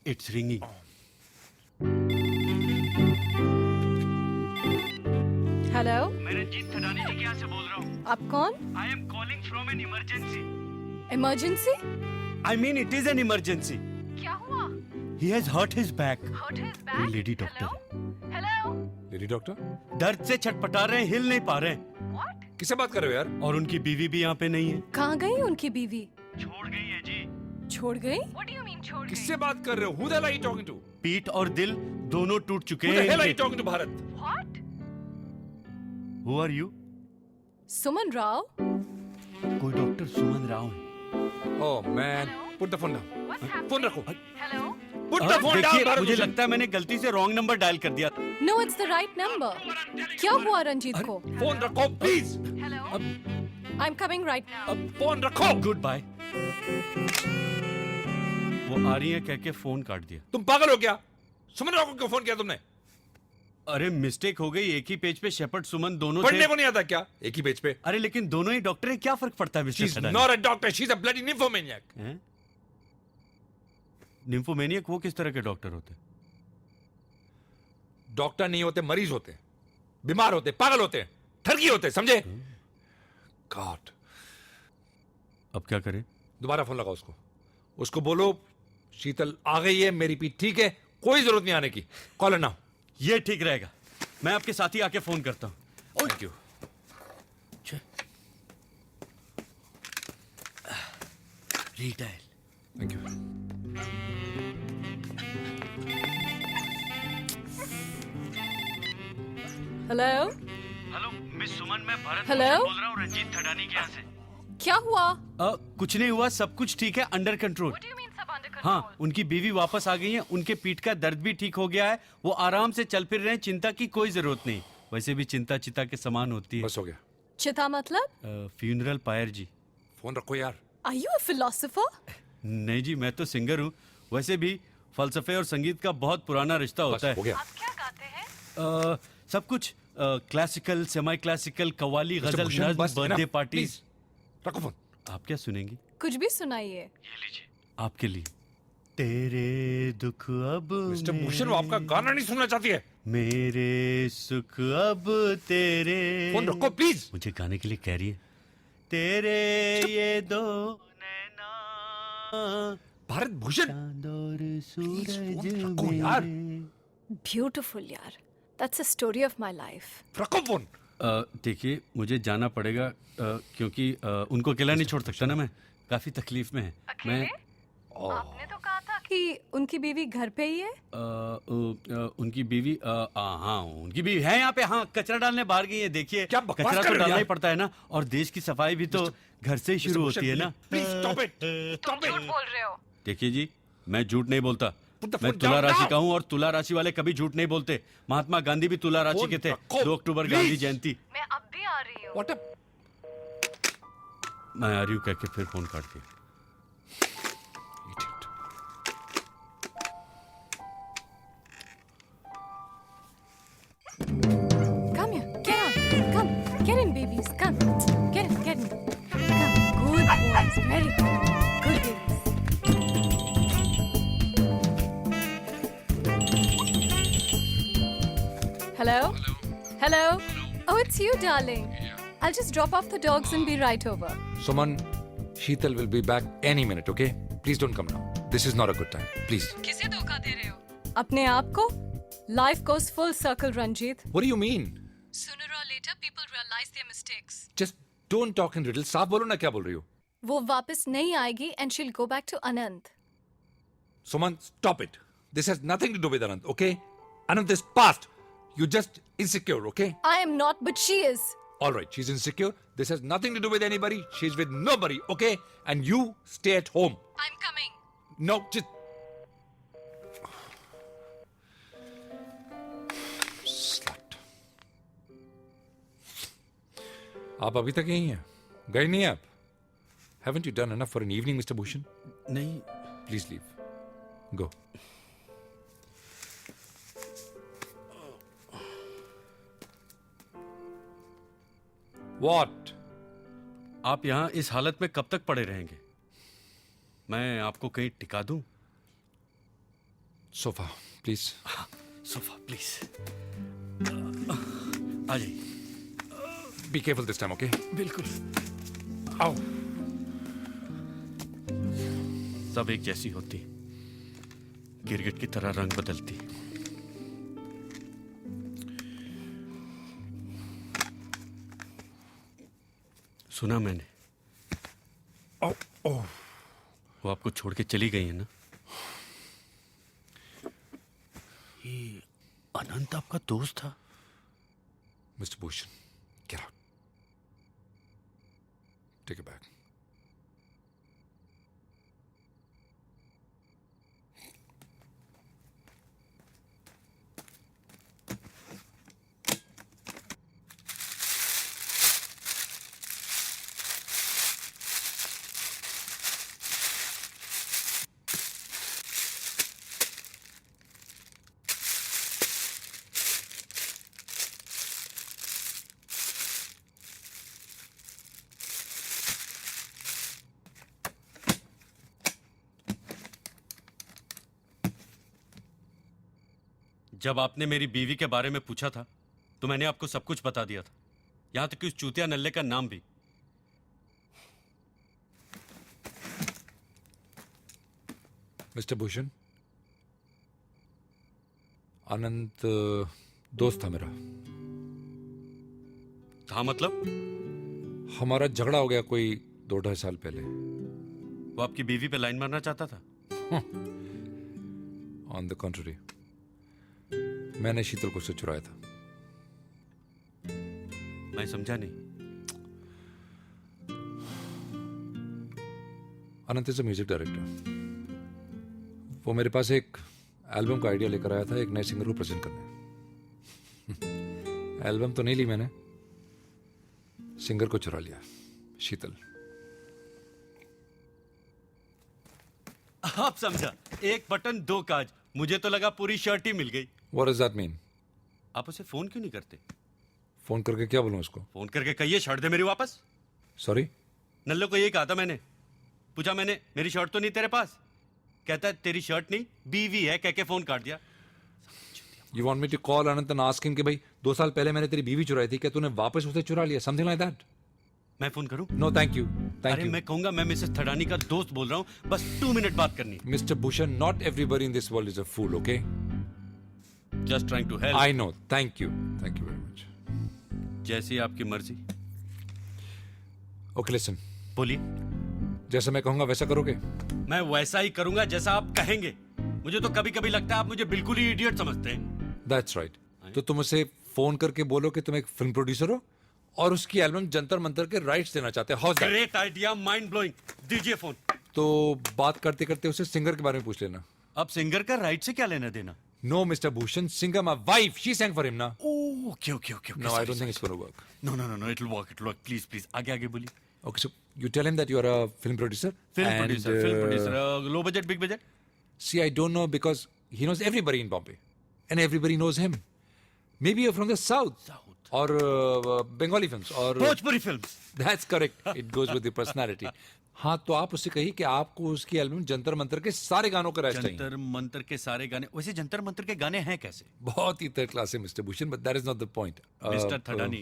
It's ringing. हेलो, मैं रंजीत थडानी जी के यहाँ से बोल रहा हूँ। आप कौन? I am calling from an emergency. Emergency? I mean it is an emergency. क्या हुआ? He has hurt his back. Hurt his back? Lady doctor hello? Lady doctor? दर्द से छटपटा रहे हैं, हिल नहीं पा रहे हैं। What? किससे बात कर रहे हो यार? और उनकी बीवी भी यहाँ पे नहीं है। कहाँ गई उनकी बीवी? छोड़ गई है जी। छोड़ गई? What do you mean छोड़ गई? किससे बात कर रहे हो? Who the hell are you talking to? पीठ और दिल दोनों टूट चुके Who the हैं hell are you इनके। talking to, Bharat? What? Who are you? सुमन राव? कोई डॉक्टर सुमन राव है। Oh man, put the phone down. What's happening? Phone रखो। Hello? Put the phone down, देखिए भारत मुझे भूषण। लगता है मैंने गलती से रॉन्ग नंबर डायल कर दिया। No, it's the right number. क्या हुआ रंजीत को? फोन रखो please. Hello? I'm coming right now. Phone रखो। Good bye. वो आ रही है कह के फोन काट दिया। तुम पागल हो क्या? सुमन राव को क्यों फोन किया तुमने? अरे मिस्टेक हो गई, एक ही पेज पे शेपर्ड सुमन दोनों थे। पढ़ने को नहीं आता क्या? एक ही पेज पे। अरे लेकिन दोनों ही डॉक्टर हैं, क्या फर्क पड़ता है she mister is Sadani? Not a doctor, she is a bloody nymphomaniac. हैं? निम्फोमेनियक वो किस तरह के डॉक्टर होते हैं? डॉक्टर नहीं होते, मरीज होते, बीमार होते, पागल होते, ठगी होते, समझे? गॉड। अब क्या करें? दोबारा फोन लगाओ उसको, उसको बोलो शीतल आ गई है, मेरी पीठ ठीक है, कोई जरूरत नहीं आने की, कॉल नाउ। ये ठीक रहेगा, मैं आपके साथ ही आके फोन करता हूं। Thank you. रिटाइल। Thank you. Hello hello miss Suman, मैं भरत हेलो बोल रहा हूँ रंजीत थडानी के यहाँ से। क्या हुआ? कुछ नहीं हुआ, सब कुछ ठीक है, अंडर कंट्रोल। हाँ, उनकी बीवी वापस आ गई है, उनके पीठ का दर्द भी ठीक हो गया है, वो आराम से चल फिर रहे हैं, चिंता की कोई जरूरत नहीं। वैसे भी चिंता चिता के समान होती है। बस हो गया। चिता मतलब? फ्यूनरल पायर जी। फोन रखो यार। Are you a philosopher? नहीं जी, मैं तो सिंगर हूँ। वैसे भी फलसफे और संगीत का बहुत पुराना रिश्ता होता है। हो गया। आप क्या गाते हैं? सब कुछ, क्लासिकल, सेमी क्लासिकल, कव्वाली, गजल, नज्म, बर्थडे पार्टी। रखो फोन। आप क्या सुनेंगी? कुछ भी सुनाइए। ये लीजिए, आपके लिए। तेरे दुख अब मिस्टर भूषण, वो आपका गाना नहीं सुनना चाहती है। मेरे सुख अब तेरे। फोन रखो प्लीज। मुझे गाने के लिए कह रही है। तेरे ये दो नैना, भारत भूषण, चांद और सूरज रखो यार। ब्यूटीफुल यार, that's a story of my life. रखो फोन। देखिए, मुझे जाना पड़ेगा, क्योंकि उनको अकेला नहीं छोड़ सकता ना मैं, काफी तकलीफ में है। मैं आपने तो कहा था कि उनकी बीवी घर पे ही है। उनकी बीवी, हाँ उनकी बीवी है यहाँ पे। हाँ, कचरा डालने बाहर गई है। देखिए, क्या बकवास कचरा कर तो रहे हो डालना यार? ही पड़ता है ना, और देश की सफाई भी तो घर से ही शुरू होती है ना। Please stop it, stop it. बोल रहे हो? देखिए जी, मैं झूठ नहीं बोलता। Put the मैं phone तुला down राशि now. का हूँ, और तुला राशि वाले कभी झूठ नहीं बोलते। महात्मा गांधी भी तुला राशि Phone के थे। रखो, 2 अक्टूबर please. गांधी जयंती। मैं अब भी आ रही हूँ। व्हाट अ मैं आ रही हूँ कह के फिर फोन काट के। idiot. Come here, get on, come, get in, babies, come, get in, come, good boys, very good babies. Hello? Hello? Oh, it's you, darling. I'll just drop off the dogs and be right over. Suman, Sheetal will be back any minute, okay? Please don't come now. This is not a good time. Please. किसे धोखा दे रहे हो? अपने आप को? Life goes full circle, Ranjit. What do you mean? Sooner or later, people realize their mistakes. Just don't talk in riddles. साफ बोलो ना क्या बोल रही हो? वो वापस नहीं आएगी and she'll go back to Anand. Suman, stop it. This has nothing to do with Anand, okay? Anand is past. You're just insecure, okay? I am not, but she is. All right, she's insecure. This has nothing to do with anybody. She's with nobody, okay? And you stay at home. I'm coming. No, just. Slut. आप अभी तक यहीं हैं? गए नहीं आप? Haven't you done enough for an evening, Mr. Bhushan? नहीं, Please leave. Go. What? आप यहाँ इस हालत में कब तक पड़े रहेंगे? मैं आपको कहीं टिका दूं? Sofa, please. Sofa please. आ जाइए। Be careful this time, okay? बिल्कुल। Ow. सब एक जैसी होती, गिरगिट की तरह रंग बदलती। सुना मैंने, Oh, oh. वो आपको छोड़ के चली गई है ना? ये अनंत आपका दोस्त था? Mr. Bhushan, get out. Take it back. जब आपने मेरी बीवी के बारे में पूछा था तो मैंने आपको सब कुछ बता दिया था, यहां तक कि उस चूतिया नल्ले का नाम भी। मिस्टर भूषण, अनंत दोस्त था मेरा। हाँ मतलब? हमारा झगड़ा हो गया कोई 2-2.5 साल पहले। वो आपकी बीवी पे लाइन मारना चाहता था? ऑन द कॉन्ट्ररी, मैंने शीतल को उससे चुराया था। मैं समझा नहीं। अनंत इज अ म्यूजिक डायरेक्टर। वो मेरे पास एक एल्बम का आइडिया लेकर आया था, एक नए सिंगर को प्रेजेंट करने। एल्बम तो नहीं ली मैंने, सिंगर को चुरा लिया, शीतल। आप समझा, एक बटन दो काज। मुझे तो लगा पूरी शर्ट ही मिल गई। What does that mean? आप उसे फोन क्यों नहीं करते? फोन करके क्या बोलूं उसको? फोन करके कहिए शर्ट दे मेरी वापस। सॉरी? नल्लो को यही कहा था मैंने। पूछा मैंने, मेरी शर्ट तो नहीं तेरे पास? कहता है तेरी शर्ट नहीं बीवी है, कह के फोन काट दिया। You want me to call Anant and ask him कि भाई 2 साल पहले मैंने तेरी बीवी चुराई थी, क्या तूने वापस उसे चुरा लिया? Something like that? मैं फोन करूं? No, thank you. Thank अरे you. मैं कहूंगा मैं मिसेस थडानी का दोस्त बोल रहा हूं, बस 2 मिनट बात करनी है। Mr. Bhushan, not everybody in this world is a fool, okay? Just trying to help. I know. Thank you. Thank you very much. जैसी आपकी मर्जी। Okay, listen. बोलिए। जैसा मैं कहूंगा वैसा करोगे? मैं वैसा ही करूंगा जैसा आप कहेंगे। मुझे तो कभी कभी लगता है आप मुझे बिल्कुल ही इडियट समझते हैं। That's right. तो तुम उसे फोन करके बोलो कि तुम एक फिल्म प्रोड्यूसर हो और उसकी एल्बम जंतर मंतर के राइट्स देना चाहते हो। How's that? Great idea, mind blowing. दीजिए फोन। तो बात करते करते उसे सिंगर के बारे में पूछ लेना। अब सिंगर का राइट से क्या लेना देना? No, Mr. Bhushan, singer, my wife, she sang for him now. Oh, okay. No, I don't think it's going to work. No, it'll work. Please. आगे बोलिए। Okay, so you tell him that you are a film producer. Film and, producer. Low budget, big budget? See, I don't know because he knows everybody in Bombay. And everybody knows him. Maybe you're from the south. Or Bengali films. Or Bhojpuri films. That's correct. It goes with the personality. हाँ, तो आप उससे कहिए कि आपको उसकी album Jantar Mantar के सारे गानों का राइट्स चाहिए। जंतर मंतर के सारे गाने। वैसे जंतर मंतर के गाने हैं कैसे? बहुत ही थर्ड क्लास है mister Bhushan, but that is not the point. Mister Thadani,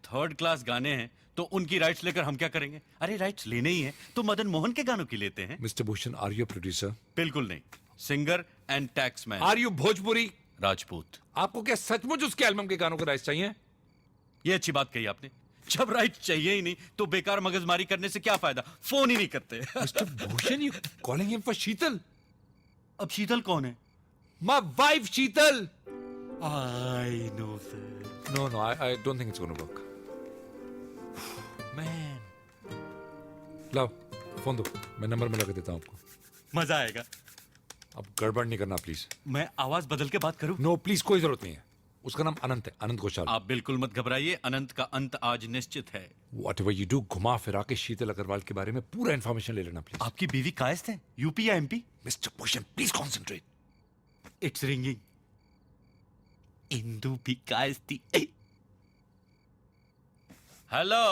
third class गाने हैं तो उनकी राइट्स लेकर हम क्या करेंगे? अरे राइट्स लेने ही है तो मदन मोहन के गानों की लेते हैं। Mister Bhushan, are you producer? बिल्कुल नहीं, singer and taxman. Are you Bhojpuri? Rajput. आपको क्या सचमुच उसके एल्बम के गानों के राइट्स चाहिए? ये अच्छी बात कही आपने। जब राइट चाहिए ही नहीं तो बेकार मगजमारी करने से क्या फायदा? फोन ही नहीं करते। Mister Bhushan, you calling him for Sheetal? अब शीतल कौन है? My wife Sheetal. I know sir. No, I don't think it's going to work. Man, लाओ फोन दो, मैं नंबर मिला के देता हूँ आपको। मजा आएगा। अब गड़बड़ नहीं करना प्लीज। मैं आवाज बदल के बात करूं? नो प्लीज, कोई जरूरत नहीं है। उसका नाम अनंत है, अनंत घोषाल। आप बिल्कुल मत घबराइए, अनंत का अंत आज निश्चित है। Whatever you do, घुमा फिरा के शीतल अग्रवाल के बारे में पूरा इन्फॉर्मेशन ले लेना प्लीज। आपकी बीवी कायस्थ है? यूपी या MP? Mister Bhushan, please concentrate. It's ringing. Indu भी कायस्थी। हेलो,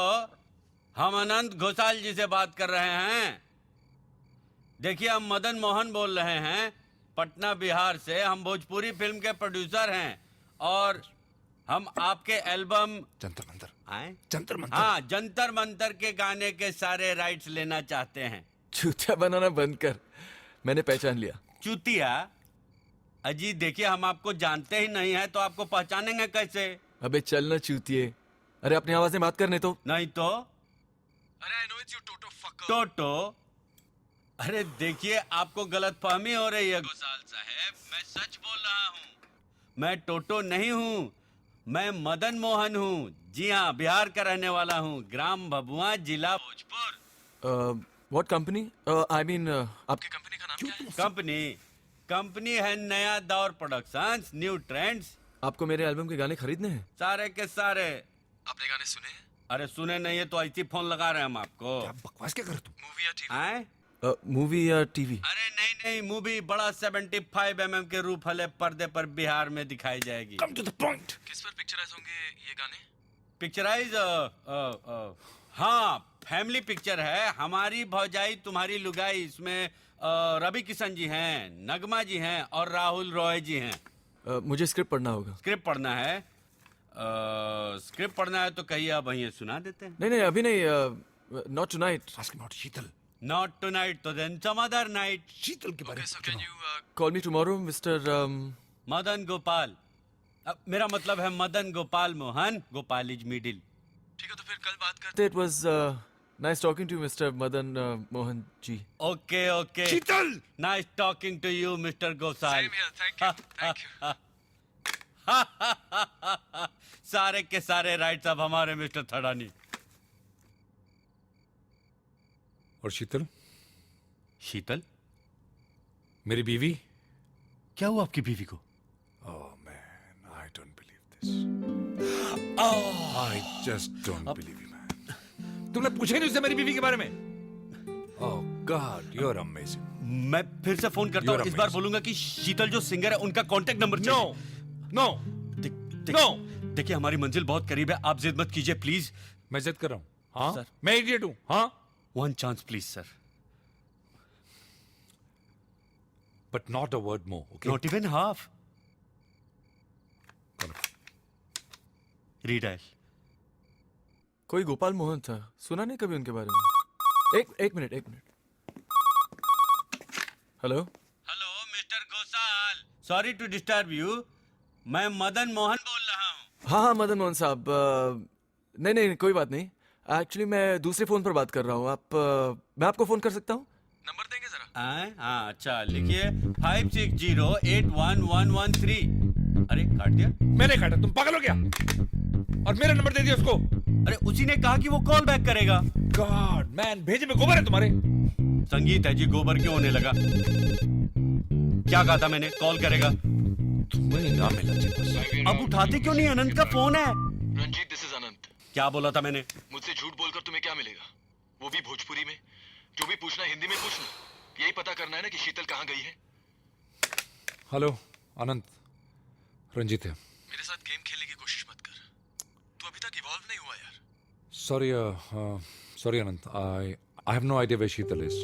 हम अनंत घोषाल जी से बात कर रहे हैं। देखिए, हम मदन मोहन बोल रहे हैं, पटना बिहार से। हम भोजपुरी फिल्म के प्रोड्यूसर हैं और हम आपके एल्बम जंतर मंतर आए? जंतर मंतर, हाँ, जंतर मंतर के गाने के सारे राइट्स लेना चाहते हैं। चूतिया बनाना बंद कर, मैंने पहचान लिया। चूतिया? अजी देखिए, हम आपको जानते ही नहीं है तो आपको पहचानेंगे कैसे? अबे चल ना चूतिए। अरे अपनी आवाज में बात करने तो। नहीं तो? अरे आई नो इट्स यू टोटो फकर। टोटो? अरे देखिए, आपको गलतफहमी हो रही है घोषाल साहब, मैं सच बोल रहा हूँ। मैं टोटो नहीं हूँ, मैं मदन मोहन हूँ। जी हाँ, बिहार का रहने वाला हूँ, ग्राम भभुआ, जिला Bhojpur. What company? I mean आपकी कंपनी का नाम क्या है? कंपनी है नया दौर प्रोडक्शंस, न्यू ट्रेंड्स। आपको मेरे एल्बम के गाने खरीदने हैं? सारे के सारे। आपने गाने सुने हैं? अरे सुने नहीं है तो ऐसी फोन लगा रहे हैं हम आपको। क्या बकवास क्या कर तू? मूवी या टीवी? आए? मूवी या टीवी? अरे नहीं, मूवी बड़ा 75 mm के रूप वाले पर्दे पर बिहार में दिखाई जाएगी। Come to the point. किस पर पिक्चराइज होंगे ये गाने? पिक्चराइज हाँ, फैमिली पिक्चर है। हमारी भौजाई तुम्हारी लुगाई, इसमें रवि किशन जी हैं, नगमा जी हैं और राहुल रॉय जी हैं। मुझे स्क्रिप्ट पढ़ना होगा। स्क्रिप्ट पढ़ना है? स्क्रिप्ट पढ़ना है तो कहिए, आप वहीं सुना देते हैं। नहीं नहीं अभी नहीं, not tonight. Ask not Sheetal. Not tonight तो then some other night. Sheetal के बारे में can you call me tomorrow mister Madan Gopal. मेरा मतलब है मदन गोपाल मोहन। Gopal is middle. ठीक है तो फिर कल बात करते। It was nice talking to mister Madan Mohan ji. Okay okay Sheetal, nice talking to you mister Gosal. Thank you. सारे के सारे राइट्स अब हमारे मिस्टर थड़ानी। और शीतल, शीतल मेरी बीवी। क्या हुआ आपकी बीवी को? Oh man, I don't believe this. Oh, I just don't believe you, man. तुमने पूछा ही नहीं उससे मेरी बीवी के बारे में? Oh God, you're amazing. मैं फिर से फोन करता हूँ। इस बार बोलूंगा कि शीतल जो सिंगर है उनका कांटेक्ट नंबर चाहिए। No, no. देखिए हमारी मंजिल बहुत करीब है, आप जिद मत कीजिए प्लीज। मैं जिद कर रहा हूँ। हाँ सर। मैं इडियट हूँ। हाँ one chance please sir. but not a word more, okay? Not even half. Redial. कोई गोपाल मोहन था, सुना नहीं कभी उनके बारे में। एक minute. Hello hello mister Gosal, sorry to disturb you. मैं मदन मोहन बोल रहा हूँ। हाँ मदन मोहन साहब, नहीं कोई बात नहीं। एक्चुअली मैं दूसरे फोन पर बात कर रहा हूँ। मैं आपको फोन कर सकता हूँ? नंबर देंगे जरा? हाँ अच्छा लिखिए 56081113। अरे काट दिया? मैंने काटा, तुम पागल हो गया? और मेरा नंबर दे दिया उसको। अरे उसी ने कहा कि वो कॉल बैक करेगा। गॉड मैन, भेजे में गोबर है तुम्हारे। संगीत है जी, गोबर क्यों होने लगा? क्या कहा था मैंने? कॉल करेगा। तुम्हें ना मिला जी। अब उठाते क्यों नहीं? अनंत का फोन है। रंजीत, दिस इज अनंत। क्या बोला था मैंने? मुझसे झूठ बोलकर तुम्हें क्या मिलेगा? वो भी भोजपुरी में। जो भी पूछना हिंदी में पूछना। यही पता करना है ना कि शीतल कहाँ गई है। हेलो अनंत, रंजीत है। मेरे साथ गेम खेलने की कोशिश मत कर, तू अभी तक इवॉल्व नहीं हुआ यार। Sorry Anant, I have no idea where Sheetal is.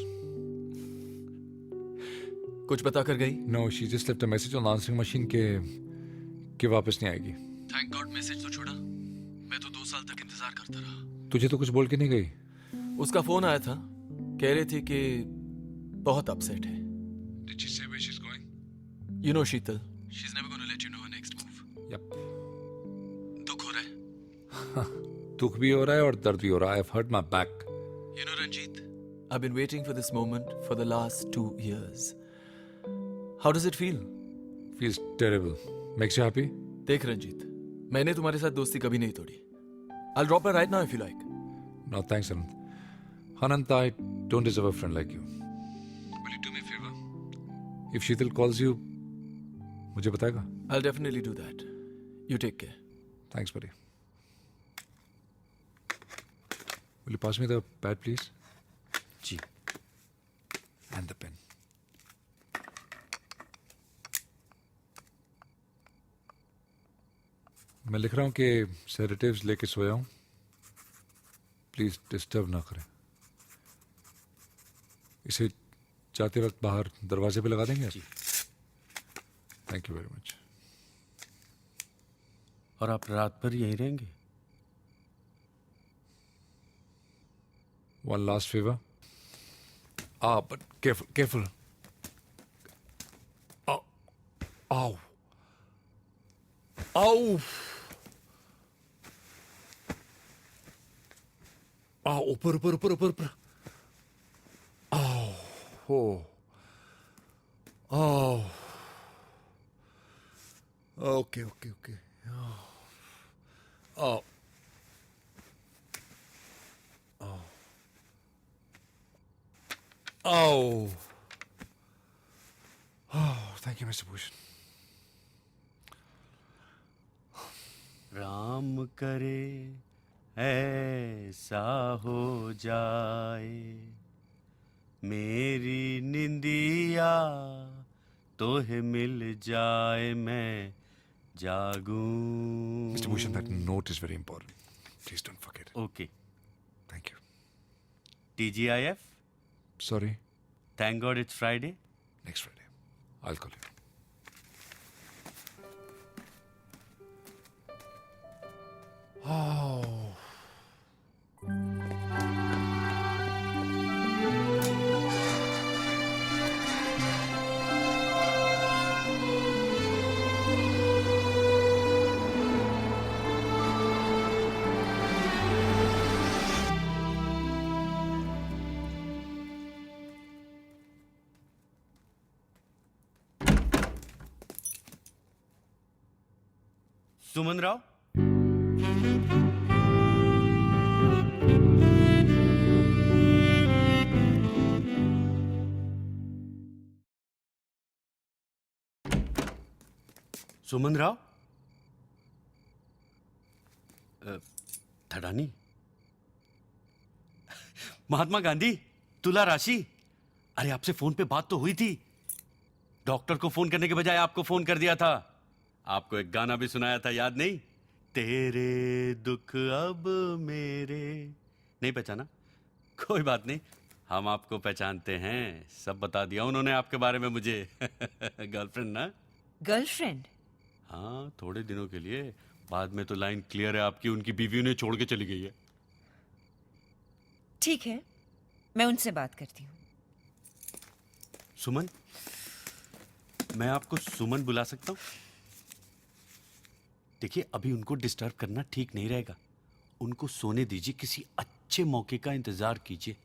कुछ बता कर गई? No, she just left a message on the answering machine कि वापस नहीं आएगी। थैंक गॉड मैसेज तो छोड़ा, मैं तो 2 साल तक इंतजार करता रहा। तुझे तो कुछ बोल के नहीं गई? उसका फोन आया था, कह रही थी कि बहुत अपसेट है। Did she say where she's going? You know Sheetal, she's never going to let you know her next move. Yep. दुख हो रहा है? दुख भी हो रहा है और दर्द भी हो रहा है। I've hurt my back. You know Ranjit, I've been waiting for this moment for the last 2 years. How does it feel? Feels terrible. Makes you happy? देख रंजीत, मैंने तुम्हारे साथ दोस्ती कभी नहीं तोड़ी। I'll drop her right now if you like. No, thanks, Anant. Anant, I don't deserve a friend like you. Will you do me a favor? If Sheetal calls you, मुझे बताएगा? I'll definitely do that. You take care. Thanks, buddy. Will you pass me the pad, please? Ji. And the pen. मैं लिख रहा हूँ कि sedatives लेके सोया हूँ, please disturb ना करें। इसे जाते वक्त बाहर दरवाजे पे लगा देंगे? Thank you very much. और आप रात भर यहीं रहेंगे? One last favor. But careful. Ow. ऊपर. Okay. Thank you, Mr. Bhushan. Ram करे ऐसा हो जाए, मेरी निंदिया तोहे मिल जाए, मैं जागूं। Mr. Bhushan, that note is very important. Please don't forget it. Okay. Thank you. TGIF? Sorry. Thank God it's Friday. Next Friday. I'll call you. सुमन राव, सुमन राव, थडानी, महात्मा गांधी, तुला राशि। अरे आपसे फोन पे बात तो हुई थी। डॉक्टर को फोन करने के बजाय आपको फोन कर दिया था। आपको एक गाना भी सुनाया था, याद नहीं? तेरे दुख अब मेरे। नहीं पहचाना? कोई बात नहीं, हम आपको पहचानते हैं। सब बता दिया उन्होंने आपके बारे में मुझे। गर्लफ्रेंड ना? गर्लफ्रेंड? हाँ, थोड़े दिनों के लिए। बाद में तो लाइन क्लियर है आपकी, उनकी बीवी उन्हें छोड़ के चली गई है। ठीक है, मैं उनसे बात करती हूँ। सुमन, मैं आपको सुमन बुला सकता हूँ? देखिए, अभी उनको डिस्टर्ब करना ठीक नहीं रहेगा। उनको सोने दीजिए, किसी अच्छे मौके का इंतजार कीजिए।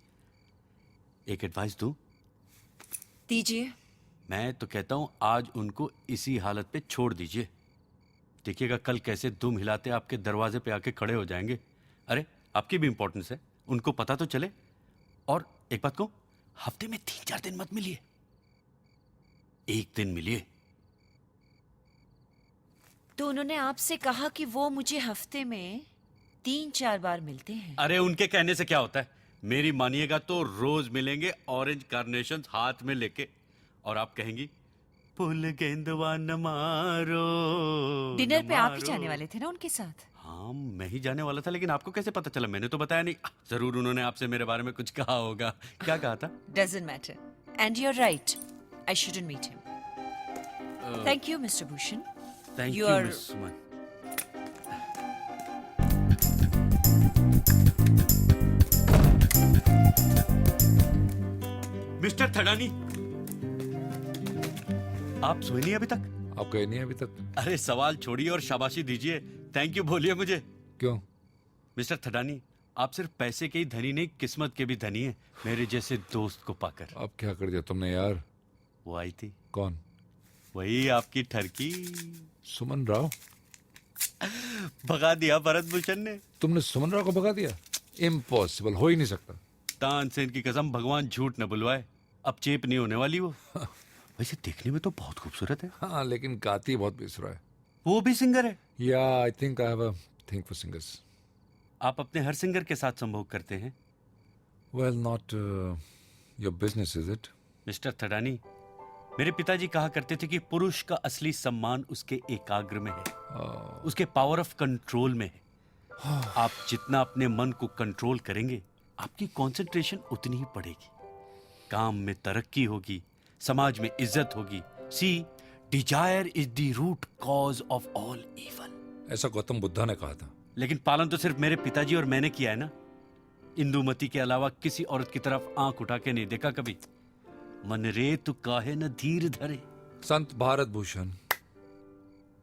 एक एडवाइस दूं? दीजिए। मैं तो कहता हूं आज उनको इसी हालत पे छोड़ दीजिए। देखिएगा कल कैसे दुम हिलाते आपके दरवाजे पे आके खड़े हो जाएंगे। अरे आपकी भी इंपॉर्टेंस है, उनको पता तो चले। और एक बात कहूं, हफ्ते में 3-4 दिन मत मिलिए, एक दिन मिलिए। तो उन्होंने आपसे कहा कि वो मुझे हफ्ते में 3-4 बार मिलते हैं। अरे उनके कहने से क्या होता है, मेरी मानिएगा तो रोज मिलेंगे, ऑरेंज कार्नेशन हाथ में लेके। और आप कहेंगी फूल गेंदवा न मारो। डिनर पे आप ही जाने वाले थे ना उनके साथ? हाँ, मैं ही जाने वाला था, लेकिन आपको कैसे पता चला? मैंने तो बताया नहीं। जरूर उन्होंने आपसे मेरे बारे में कुछ कहा होगा। क्या कहा था? Doesn't matter. And you're right. I shouldn't meet him. Thank you, Mr. Bhushan. Thank you You're- miss Suman. Mister Thadani, आप सोए नहीं अभी तक? आप गए नहीं अभी तक? अरे सवाल छोड़िए और शाबाशी दीजिए। थैंक यू बोलिए मुझे। क्यों? मिस्टर थडानी, आप सिर्फ पैसे के ही धनी नहीं, किस्मत के भी धनी हैं, मेरे जैसे दोस्त को पाकर। अब क्या कर दिया तुमने यार? वो आई थी। कौन? वही आपकी ठरकी। सुमन राव? भगा दिया भरत भूषण ने। तुमने सुमन राव को भगा दिया? इम्पॉसिबल, हो ही नहीं सकता। तानसेन की कसम, भगवान झूठ न बुलवाए। अब चेप नहीं होने वाली वो। वैसे देखने में तो बहुत खूबसूरत है। हाँ, लेकिन गाती बहुत बेसुरा है। वो भी सिंगर है? या I think I have a thing for singers. आप अपने हर सिंगर के साथ संभोग करते हैं? Well, not your business is it? Mister Thadani, मेरे पिताजी कहा करते थे कि पुरुष का असली सम्मान उसके एकाग्र में है, उसके पावर ऑफ कंट्रोल में है। आप जितना अपने मन को कंट्रोल करेंगे, आपकी कंसंट्रेशन उतनी ही बढ़ेगी, काम में तरक्की होगी, समाज में इज्जत होगी। See, desire is the root cause of all evil. ऐसा गौतम बुद्धा ने कहा था। लेकिन पालन तो सिर्फ मेरे पिताजी और मैंने किया है ना। इंदुमती के अलावा किसी औरत की तरफ आंख उठा के नहीं देखा कभी। मन रे तू काहे न धीर धरे। संत भारत भूषण,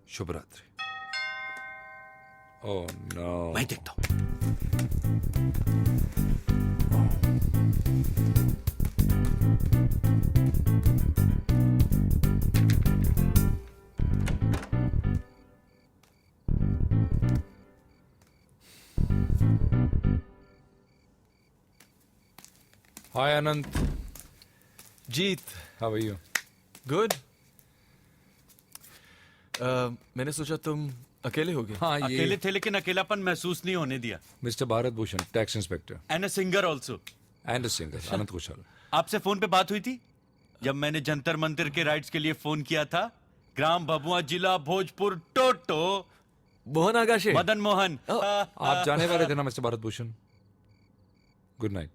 शुभ रात्रि। Oh no. मैं देखता हूं। Hi Anant. Jeet, how are you? Good. मैंने सोचा तुम अकेले होगे। हाँ, अकेले थे, लेकिन अकेलापन महसूस नहीं होने दिया। Mister Bharat Bhushan, tax inspector and a singer also. And a singer, Anant Kushal. आपसे फोन पे बात हुई थी जब मैंने जंतर मंदिर के राइट्स के लिए फोन किया था। ग्राम भभुआ, जिला भोजपुर, टोटो। मोहन आगाशे। मदन मोहन। आप जाने वाले थे ना mister Bharat Bhushan? Good night.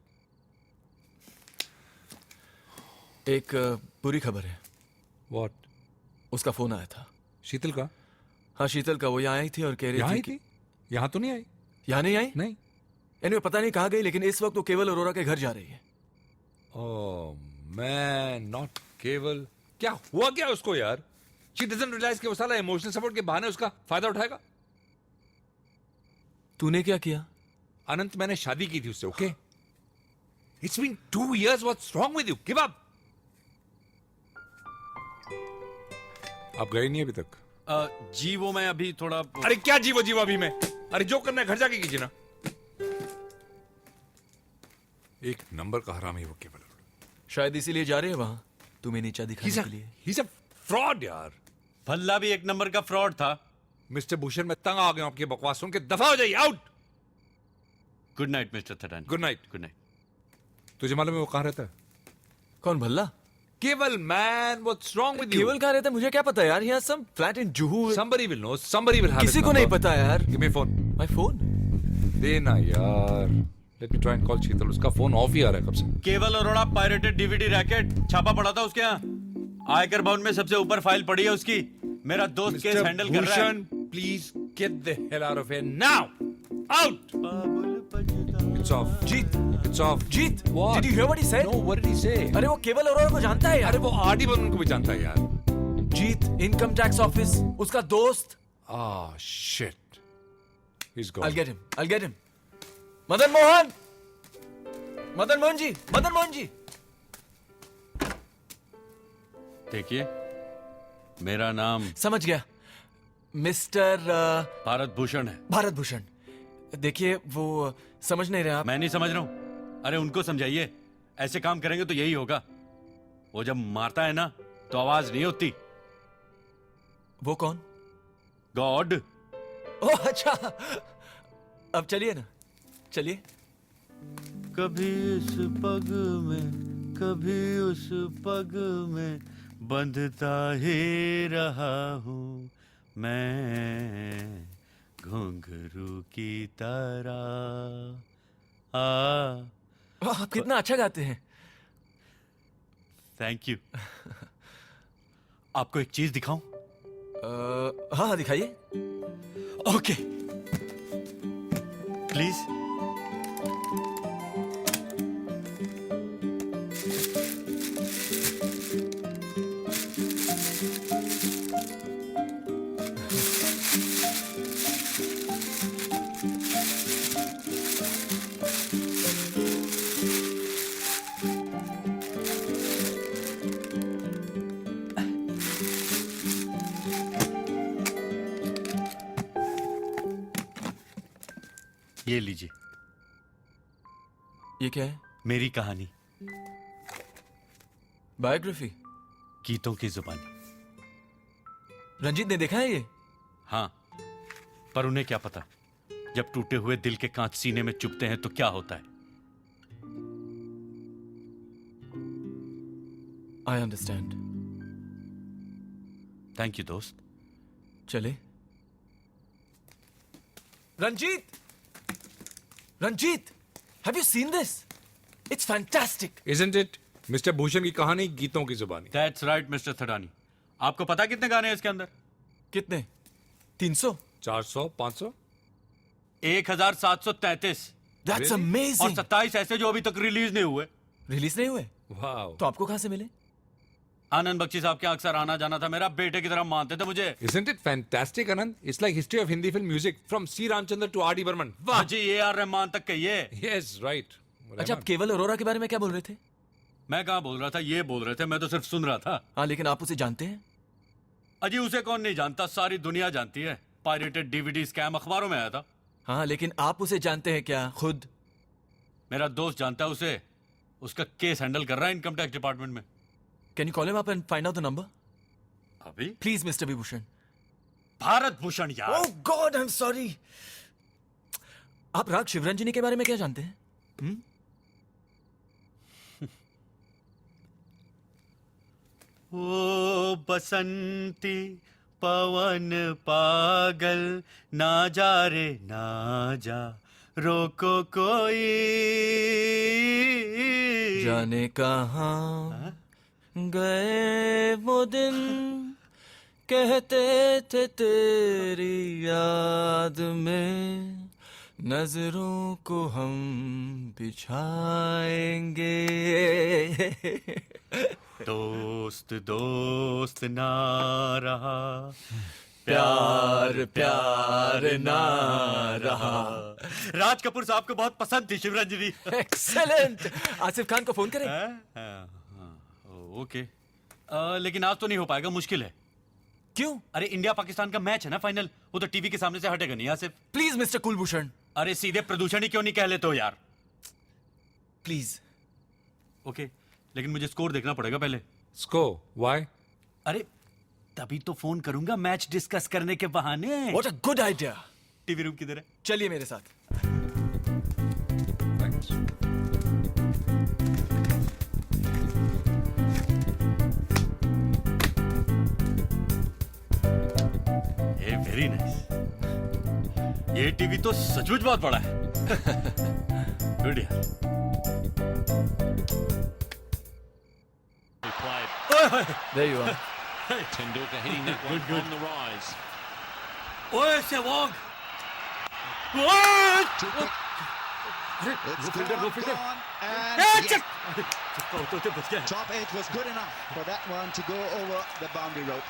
एक बुरी खबर है। व्हाट? उसका फोन आया था। शीतल का? हाँ, शीतल का। वो यहाँ आई थी और कह रही यहाँ थी आई थी? यहाँ तो नहीं आई। यहाँ नहीं आई? नहीं। एनीवे पता नहीं कहाँ गई, लेकिन इस वक्त वो केवल अरोरा के घर जा रही है। ओह मैन, नॉट केवल। क्या हुआ क्या उसको यार? शी डजंट रियलाइज कि वो साला इमोशनल सपोर्ट के बहाने उसका फायदा उठाएगा। तूने क्या किया? अनंत, मैंने शादी की थी उससे, okay? It's been 2 years, what's wrong with you? Give up. आप गए नहीं अभी तक? जी वो मैं अभी थोड़ा। अरे क्या जीवो जीवो अभी मैं? अरे जो करना है घर जाके कीजिए ना। एक नंबर का हरामी वो केवल। शायद इसीलिए जा रहे हैं वहां, तुम्हें नीचा दिखाने के लिए। He's a fraud यार। भल्ला भी एक नंबर का फ्रॉड था। मिस्टर भूषण, मैं तंग आ गया हूं आपकी बकवास सुन के। दफा हो जाइए, out. Good night mister Thadani. Good night. Good night. तुझे मालूम है वो कहां रहता है? कौन? Bhalla? Keval man, what's wrong with you? Keval कहाँ रहता है मुझे क्या पता यार। यहाँ some flat in Juhu. Somebody will know, somebody will have किसी his को नहीं number. पता यार। Give me phone. My phone? देना यार। Let me try and call शीतल। उसका फोन ऑफ ही आ रहा है कब से। केवल अरोड़ा पायरेटेड डीवीडी रैकेट छापा पड़ा था उसके यहाँ। आयकर भवन में सबसे ऊपर फाइल पड़ी है उसकी। मेरा दोस्त केस हैंडल कर रहा है। Please get the hell out of here now. Out. It's off. Jeet. It's off. Jeet. What? Did you hear what he said? No, what did he say? अरे वो केवल अरोरा को जानता है यार। अरे वो आरडी बर्मन को भी जानता है यार। जीत, इनकम टैक्स ऑफिस, उसका दोस्त। Ah, shit. He's gone. I'll get him. I'll get him. Madan Mohan! Madan Mohan जी! मदन मोहन जी! देखिए, मेरा नाम समझ गया। मिस्टर भारत भूषण है। भारत भूषण। देखिए वो समझ नहीं रहे आप। मैं नहीं समझ रहा हूं। अरे उनको समझाइए, ऐसे काम करेंगे तो यही होगा। वो जब मारता है ना तो आवाज नहीं होती। वो कौन? गॉड। ओह अच्छा। अब चलिए ना, चलिए। कभी इस पग में, कभी उस पग में बंधता ही रहा हूं मैं घुंघरू की तरह। आप कितना अच्छा गाते हैं। Thank you. आपको एक चीज दिखाऊं? हाँ हाँ दिखाइए। Okay please. ये लीजिए। ये क्या है? मेरी कहानी, बायोग्राफी। गीतों की जुबानी। रंजीत ने देखा है ये? हाँ, पर उन्हें क्या पता, जब टूटे हुए दिल के कांच सीने में चुभते हैं तो क्या होता है। I understand. थैंक यू दोस्त। चले। Ranjeet! Ranjeet! Have you seen this? It's fantastic. Isn't it? Mister Bhushan की कहानी, गीतों की जुबानी। That's right, mister Thadani. आपको पता कितने गाने हैं इसके अंदर? कितने? 300? 400? 500? 1733। That's amazing. और 27 ऐसे जो अभी तक रिलीज नहीं हुए। रिलीज नहीं हुए? वाह। तो आपको कहां से मिले? आनंद बख्शी साहब के अक्सर आना जाना था। मेरा बेटे की तरह मानते थे मुझे। Isn't it fantastic, Anand? It's like history of Hindi film music from C. Ramchandra to R.D. Burman. वाह जी, A.R. रहमान तक कहिए। Yes, right. अच्छा, आप केवल अरोरा के बारे में क्या बोल रहे थे? मैं कहाँ बोल रहा था, ये बोल रहे थे, मैं तो सिर्फ सुन रहा था। हाँ, लेकिन आप उसे जानते हैं? अजी उसे कौन नहीं जानता, सारी दुनिया जानती है। पायरेटेड डीवीडी स्कैम अखबारों में आया था। हाँ, लेकिन आप उसे जानते हैं क्या खुद? मेरा दोस्त जानता है उसे। उसका केस हैंडल कर रहा है इनकम टैक्स डिपार्टमेंट में। Can you call him up and find out the number? अभी? Please, Mr. Vibhushan. Bharat Bhushan यार। Oh God, I'm sorry. आप राग शिवरंजनी के बारे में क्या जानते हैं? ओ बसंती पवन पागल, ना जा रे ना जा, रोको कोई। जाने कहाँ गए वो दिन, कहते थे तेरी याद में नजरों को हम बिछाएंगे। दोस्त दोस्त ना रहा, प्यार प्यार ना रहा। राज कपूर साहब को बहुत पसंद थी शिवरंजनी। एक्सेलेंट। आसिफ खान को फोन करें? ओके, लेकिन आज तो नहीं हो पाएगा, मुश्किल है। क्यों? अरे इंडिया पाकिस्तान का मैच है ना फाइनल, वो तो टीवी के सामने से हटेगा नहीं आसिफ। Please mister Kulbhushan. अरे सीधे प्रदूषण ही क्यों नहीं कह लेते हो यार? प्लीज। ओके, लेकिन मुझे स्कोर देखना पड़ेगा पहले। स्कोर? व्हाई? अरे तभी तो फोन करूंगा मैच डिस्कस करने के बहाने। What a good idea. TV room किधर है? चलिए मेरे साथ। थैंक्स। Very nice. ये टीवी तो सचमुच बहुत बड़ा है। गुड यार। There you are. Tendulkar hitting that one on the rise. ओए Sehwag. Top edge was good enough for that one to go over the boundary rope.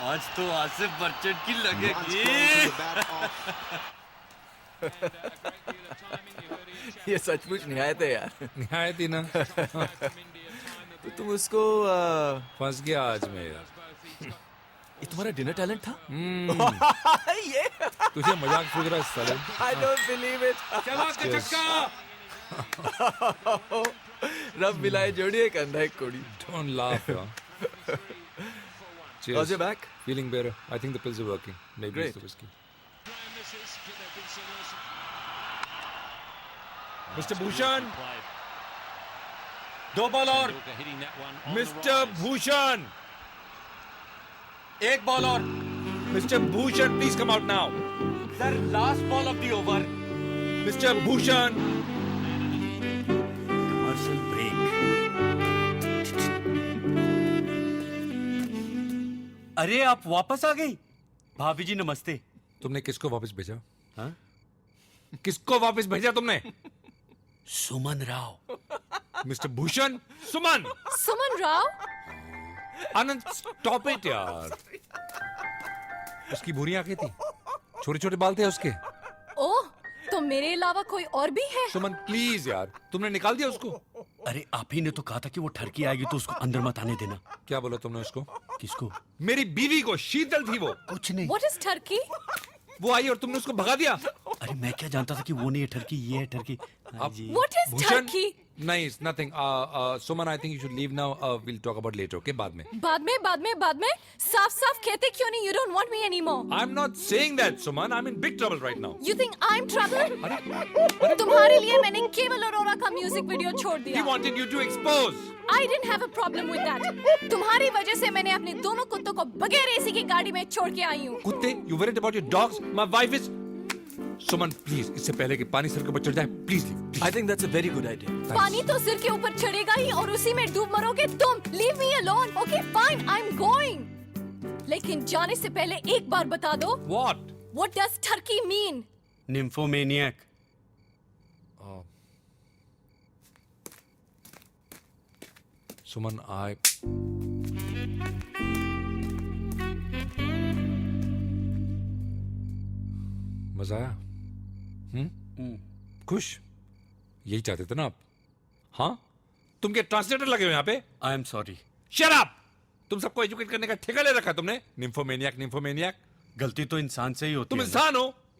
आज तो आसिफ मर्चेंट की लगेगी। ये सचमुच निहायत है यार। निहायत ही ना। तो तुम उसको फंस गया आज मैं यार। ये तुम्हारा डिनर टैलेंट था? ये तुझे मजाक सूझ रहा है साले? I don't believe it. चला के चक्का। रब मिलाए जोड़ी एक अंधा एक कोड़ी। Don't laugh, yaar. Cheers. How's your back? Feeling better. I think the pills are working. Maybe Great. it's the whiskey. Mr. Bhushan. दो बॉल और। Mr. Bhushan. एक बॉल और। Mr. Bhushan, please come out now. Sir last ball of the over. Mr. Bhushan. Commercial break. अरे आप वापस आ गई? भाभी जी नमस्ते। तुमने किसको वापस भेजा? हाँ? किसको वापस भेजा तुमने? Suman Rao. Mister Bhushan? Suman? Suman Rao? Anand stop it यार। उसकी बुरी आंखें थी, छोटे छोटे बाल थे उसके। ओह, तो मेरे अलावा कोई और भी है? सुमन प्लीज यार, तुमने निकाल दिया उसको? अरे आप ही ने तो कहा था कि वो ठरकी आएगी तो उसको अंदर मत आने देना। क्या बोला तुमने उसको? किसको? मेरी बीवी को। शीतल थी वो। कुछ नहीं। What is turkey? वो आई और तुमने उसको भगा दिया। अरे मैं क्या जानता था कि वो नहीं है ठरकी, ये है ठरकी। हाँ जी। What is turkey? Nice, nothing. Suman, I think you should leave now. We'll talk about later, okay? बाद में। बाद में? साफ कहते क्यों नहीं? You don't want me anymore. I'm not saying that, Suman. I'm in big trouble right now. You think I'm trouble? तुम्हारे लिए मैंने केवल अरोरा का म्यूजिक वीडियो छोड़ दिया। He wanted you to expose. I didn't have a problem with that. तुम्हारी वजह से मैंने अपने दोनों कुत्तों को बगैर एसी की गाड़ी में छोड़ के आई हूँ। कुत्ते? You worried about your dogs? My wife is. Suman please, इससे पहले कि पानी सर के ऊपर चढ़ जाए, please leave. I think that's a very good idea. पानी तो सिर के ऊपर चढ़ेगा ही और उसी में डूब मरोगे तुम। Leave me alone. Okay, fine, I'm going. लेकिन जाने से पहले एक बार बता दो। What? What does turkey mean? निम्फोमेनियक। सुमन, मजा आया? खुश? यही चाहते थे ना आप? हाँ? तुम क्या ट्रांसलेटर लगे हो यहाँ पे? I am sorry. Shut up! तुम सबको एजुकेट करने का ठेका ले रखा तुमने। निम्फोमेनियक। गलती तो इंसान से ही होती तुम है।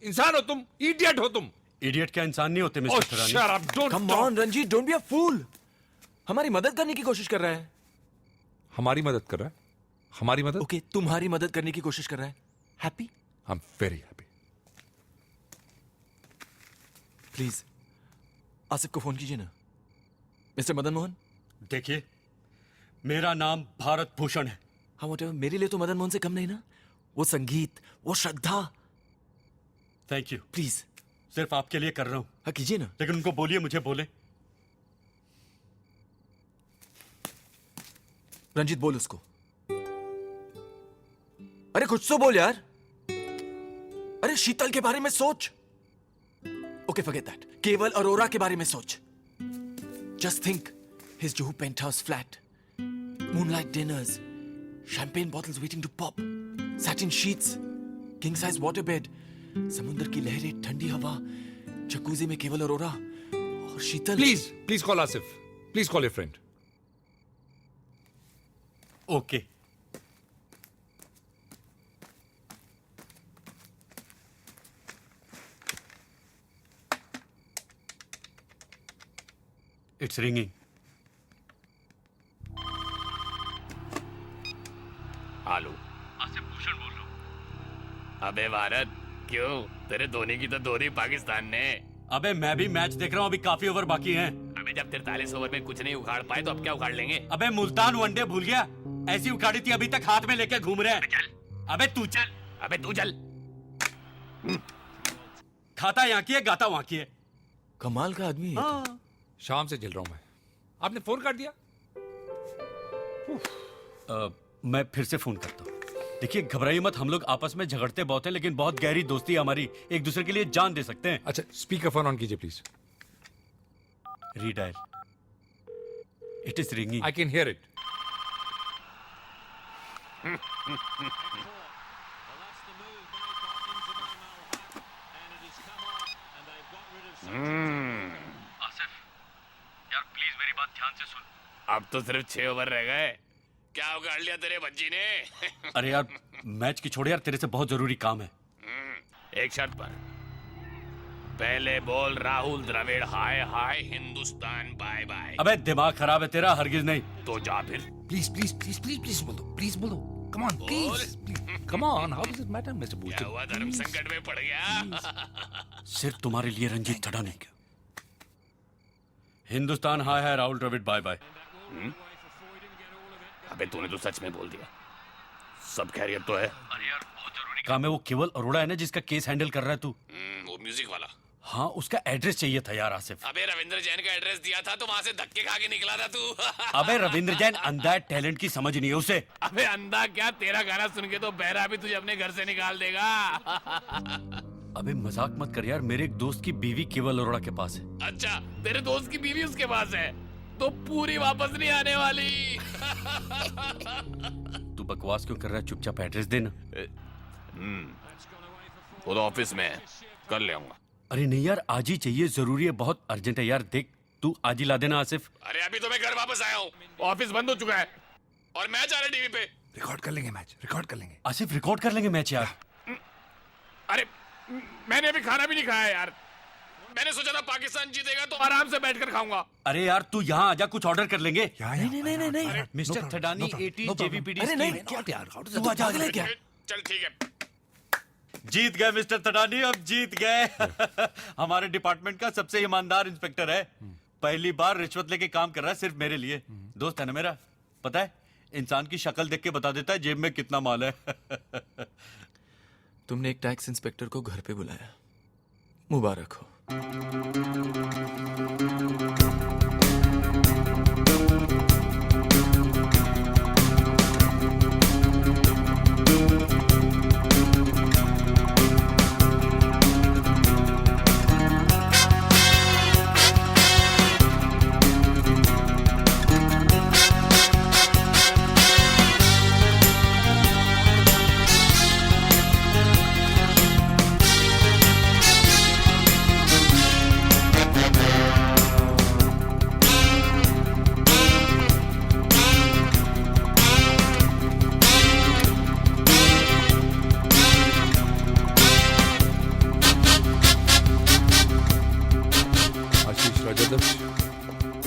इंसान हो तुम। इडियट हो तुम। इडियट क्या इंसान नहीं होते Oh, mister Tharani? shut up! Don't Come talk. on, Ranjeet, don't be a fool. हमारी मदद करने की कोशिश कर रहा है। हमारी मदद कर रहा है? हमारी मदद? ओके, तुम्हारी मदद करने की कोशिश कर रहा है। Happy? I'm very happy. Please Asif को फोन कीजिए ना। मिस्टर मदन मोहन। देखिए, मेरा नाम भारत भूषण है। हाँ, whatever, मेरे लिए तो मदन मोहन से कम नहीं ना। वो संगीत, वो श्रद्धा। Thank you. प्लीज सिर्फ आपके लिए कर रहा हूँ। हाँ, कीजिए ना। लेकिन उनको बोलिए मुझे बोले। रंजीत बोल उसको। अरे कुछ तो बोल यार। अरे शीतल के बारे में सोच। Okay, forget that. केवल अरोरा के बारे में सोच. Just think, his Juhu penthouse flat, moonlight dinners, champagne bottles waiting to pop, satin sheets, king size waterbed, समुंदर की लहरें, ठंडी हवा, जकूजी में केवल अरोरा और शीतल. Please call Asif. Please call your friend. Okay. It's ringing. Hello, Asif Bhushan बोल रहा हूँ. अबे भारत, क्यों? तेरे धोनी की तो धोनी पाकिस्तान ने. अबे मैं भी मैच देख रहा हूँ, अभी काफी ओवर बाकी हैं. अबे जब 43 ओवर में कुछ नहीं उखाड़ पाए तो अब क्या उखाड़ लेंगे? अबे मुल्तान वनडे भूल गया? ऐसी उखाड़ी थी अभी तक हाथ में लेके घूम रहे हैं. अबे तू चल. अबे तू चल. खाता यहाँ की है, गाता वहाँ की है. कमाल का आदमी है. हाँ. शाम से झेल रहा हूं मैं. आपने फोन काट दिया? मैं फिर से फोन करता हूँ. देखिए घबराइए मत, हम लोग आपस में झगड़ते बहुत हैं लेकिन बहुत गहरी दोस्ती है हमारी, एक दूसरे के लिए जान दे सकते हैं. अच्छा, स्पीकर फोन ऑन कीजिए please. Redial. It is ringing. I can hear it. Asif, यार प्लीज मेरी बात ध्यान से सुन. अब तो सिर्फ 6 ओवर रह गए. क्या उखाड़ लिया तेरे बच्ची ने? अरे यार मैच की छोड़े यार, तेरे से बहुत जरूरी काम है. एक शर्त पर. पहले बोल राहुल द्रविड़ हाय हाय, हिंदुस्तान बाय बाय. अबे दिमाग खराब है तेरा? हरगिज नहीं. तो जा फिर. प्लीज बोल दो. Come on, please. Come on, how does it matter, Mr. Bhushan? क्या हुआ, धर्म संकट में पड़ गया? सिर्फ तुम्हारे लिए रंजीत थड़ाने का. हिंदुस्तान हाय हाय, राहुल द्रविड़ बाय बाय. अबे तूने तो सच में बोल दिया. सब खैरियत तो है? अरे यार बहुत जरूरी काम है. वो केवल अरोड़ा है ना जिसका केस हैंडल कर रहा है तू? वो म्यूजिक वाला. हाँ, उसका एड्रेस चाहिए था यार आसिफ. अबे रविंद्र जैन का एड्रेस दिया था तो वहाँ से धक्के खा के निकला था तू. अबे रविंद्र जैन अंधा है, टैलेंट की समझ नहीं है उसे. अबे अंधा क्या, तेरा गाना सुन के तो बहरा भी तुझे अपने घर से निकाल देगा. अबे मजाक मत कर यार, मेरे एक दोस्त की बीवी केवल अरोड़ा के पास है. अच्छा, तेरे दोस्त की बीवी उसके पास है तो पूरी वापस नहीं आने वाली. तू बकवास क्यों कर रहा है? चुपचाप एड्रेस देना. वो तो ऑफिस में है, कर ले आऊंगा. अरे नहीं यार, आज ही चाहिए, जरूरी है, बहुत अर्जेंट है यार. देख तू आज ही ला देना आसिफ. अरे अभी तो मैं घर वापस आया हूँ, ऑफिस बंद हो चुका है और मैच आ रहा है टीवी पे. रिकॉर्ड कर लेंगे मैच, रिकॉर्ड कर लेंगे. आसिफ रिकॉर्ड कर लेंगे मैच यार. अरे मैंने अभी खाना भी नहीं खाया यार. मैंने सोचा था पाकिस्तान जीतेगा तो आराम से बैठकर खाऊंगा. अरे यार तू यहाँ आजा, कुछ ऑर्डर कर लेंगे. नहीं. Mister Thadani 18 JVPD. अरे नहीं, तू आजा क्या? चल ठीक है. जीत गए मिस्टर थडानी, अब जीत गए. हमारे डिपार्टमेंट का सबसे ईमानदार इंस्पेक्टर है. पहली बार रिश्वत लेके काम कर रहा है सिर्फ मेरे लिए. दोस्त है ना मेरा. पता है, इंसान की शक्ल देख के बता देता है जेब में कितना माल है. तुमने एक टैक्स इंस्पेक्टर को घर पे बुलाया. मुबारक हो.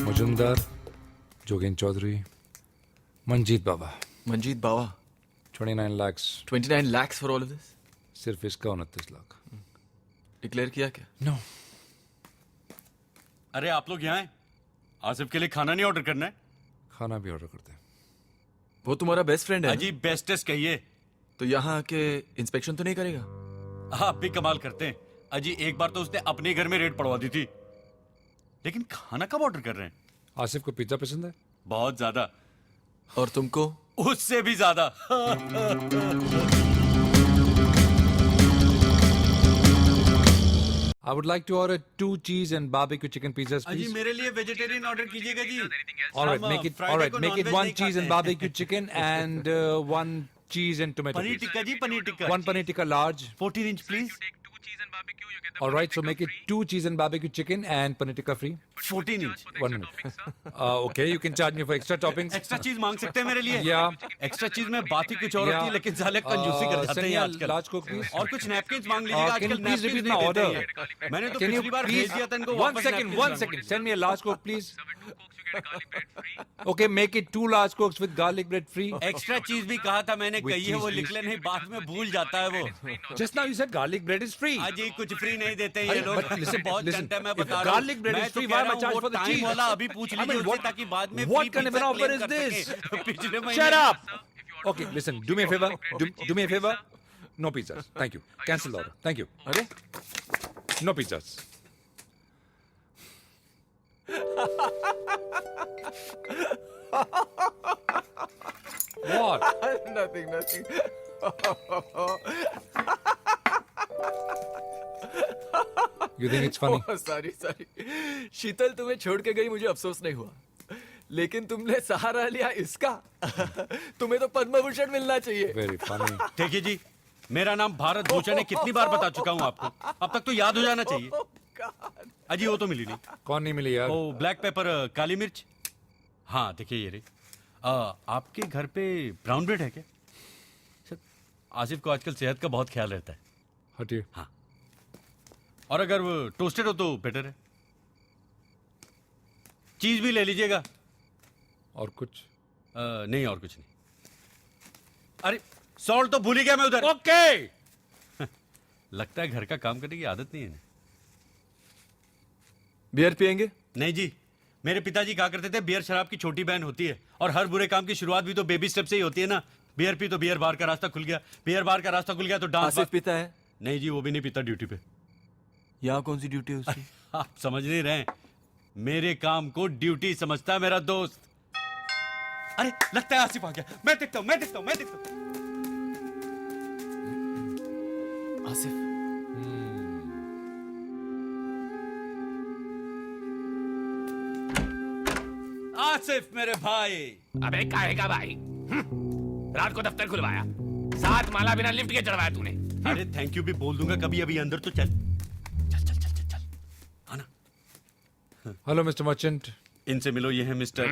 मुजुमदार, जोगेन चौधरी, मंजीत बाबा. 29 lakhs. 29 lakhs for all of this? सिर्फ इसका 29 लाख. डिक्लेयर किया क्या? नो. अरे आप लोग यहाँ हैं? आसिफ के लिए खाना नहीं ऑर्डर करना है? खाना भी ऑर्डर करते हैं. वो तुम्हारा बेस्ट फ्रेंड है. अजी बेस्टेस्ट कहिए. तो यहाँ आके इंस्पेक्शन तो नहीं करेगा? आप भी कमाल करते हैं. अजी एक बार तो उसने अपने घर में रेड पड़वा दी थी. लेकिन खाना कब ऑर्डर कर रहे हैं? आसिफ को पिज्जा पसंद है? बहुत ज्यादा. और तुमको? उससे भी ज्यादा. I would like to order 2 cheese and barbecue chicken pizzas, अजी please. मेरे लिए वेजिटेरियन ऑर्डर कीजिएगा जी। All right, हम, make it. Friday All right, को make it non-veg 1 नहीं cheese and खाते हैं। barbecue chicken and 1 cheese and tomato. Paneer please. Tikka ji, paneer tikka. 1 paneer tikka large. 14 inch please. All right, so make it 2 cheese and barbecue chicken and paneer tikka free. 14 inch। 1 minute. Okay, you can charge me for extra toppings. Extra चीज मांग सकते हैं मेरे लिए? Yeah. Extra चीज में बात ही कुछ और होती है, लेकिन साले कंजूसी कर जाते send हैं me a आजकल। large Coke, please. और कुछ नैपकिंस मांग लीजिएगा, Can आजकल you please नैपकिंस repeat नहीं my देते order? हैं। मैंने तो Can you पिछली बार please भेज दिया था इनको 1 वापस second, napkins 1 मांगने। second. Send me a large Coke, please. Okay, make it 2 large Cokes with garlic bread free. Extra चीज भी कहा था मैंने, With कही है cheese, वो please. लिख ले, नहीं बाद में भूल जाता है वो। Just now you said garlic bread is free. अजी कुछ फ्री नहीं देते ये अरे, लोग। but listen, बहुत listen, घंटे मैं if बता रहा हूँ। garlic bread मैं is तो free, कह why रहा am I हूँ, charged वो for the time cheese? वाला अभी पूछ I लीजिए mean, उससे, ताकि बाद में what free kind of pizza an offer claim is कर this? सके। पिछले महीने Shut up! Okay, listen, do me a favor. Do me a favor. No pizzas. Thank you. Cancel the order. Thank you. अरे No pizzas. What? nothing. You think it's funny? Sorry Sheetal तुम्हें छोड़ के गई, मुझे अफसोस नहीं हुआ, लेकिन तुमने सहारा लिया इसका। तुम्हें तो पद्म भूषण मिलना चाहिए। Very funny. देखिए जी, मेरा नाम भारत भूषण है, कितनी बार बता चुका हूँ आपको, अब तक तो याद हो जाना चाहिए। अजी वो तो मिली नहीं। कौन नहीं मिली यार? ओ ब्लैक पेपर, काली मिर्च। हाँ देखिए ये रही। आपके घर पे ब्राउन ब्रेड है क्या? सर आसिफ को आजकल सेहत का बहुत ख्याल रहता है। हटिए। हाँ, और अगर वो टोस्टेड हो तो बेटर है। चीज भी ले लीजिएगा। और कुछ? नहीं और कुछ नहीं। अरे सॉल्ट तो भूल ही गया मैं उधर। ओके। लगता है घर का काम करने की आदत नहीं है। बियर पियेंगे? नहीं जी, मेरे पिताजी कहा करते थे बियर शराब की छोटी बहन होती है, और हर बुरे काम की शुरुआत भी तो बेबी स्टेप से ही होती है ना। बियर पी तो बियर बार का रास्ता खुल गया, बियर बार का रास्ता खुल गया तो डांस। आसिफ पीता है? नहीं जी, वो भी नहीं पीता ड्यूटी पे। यहाँ कौन सी ड्यूटी है उसकी? आप समझ नहीं रहे, मेरे काम को ड्यूटी समझता है मेरा दोस्त। अरे लगता है आसिफ आ गया। मैं देखता हूँ। आसिफ आसिफ मेरे भाई। अबे काहे का भाई? रात को दफ्तर खुलवाया, 7 माला बिना लिफ्ट के चढ़वाया तूने। अरे थैंक यू भी बोल दूंगा कभी, अभी अंदर तो चल। आना। Hello mister merchant. इनसे मिलो, ये है मिस्टर।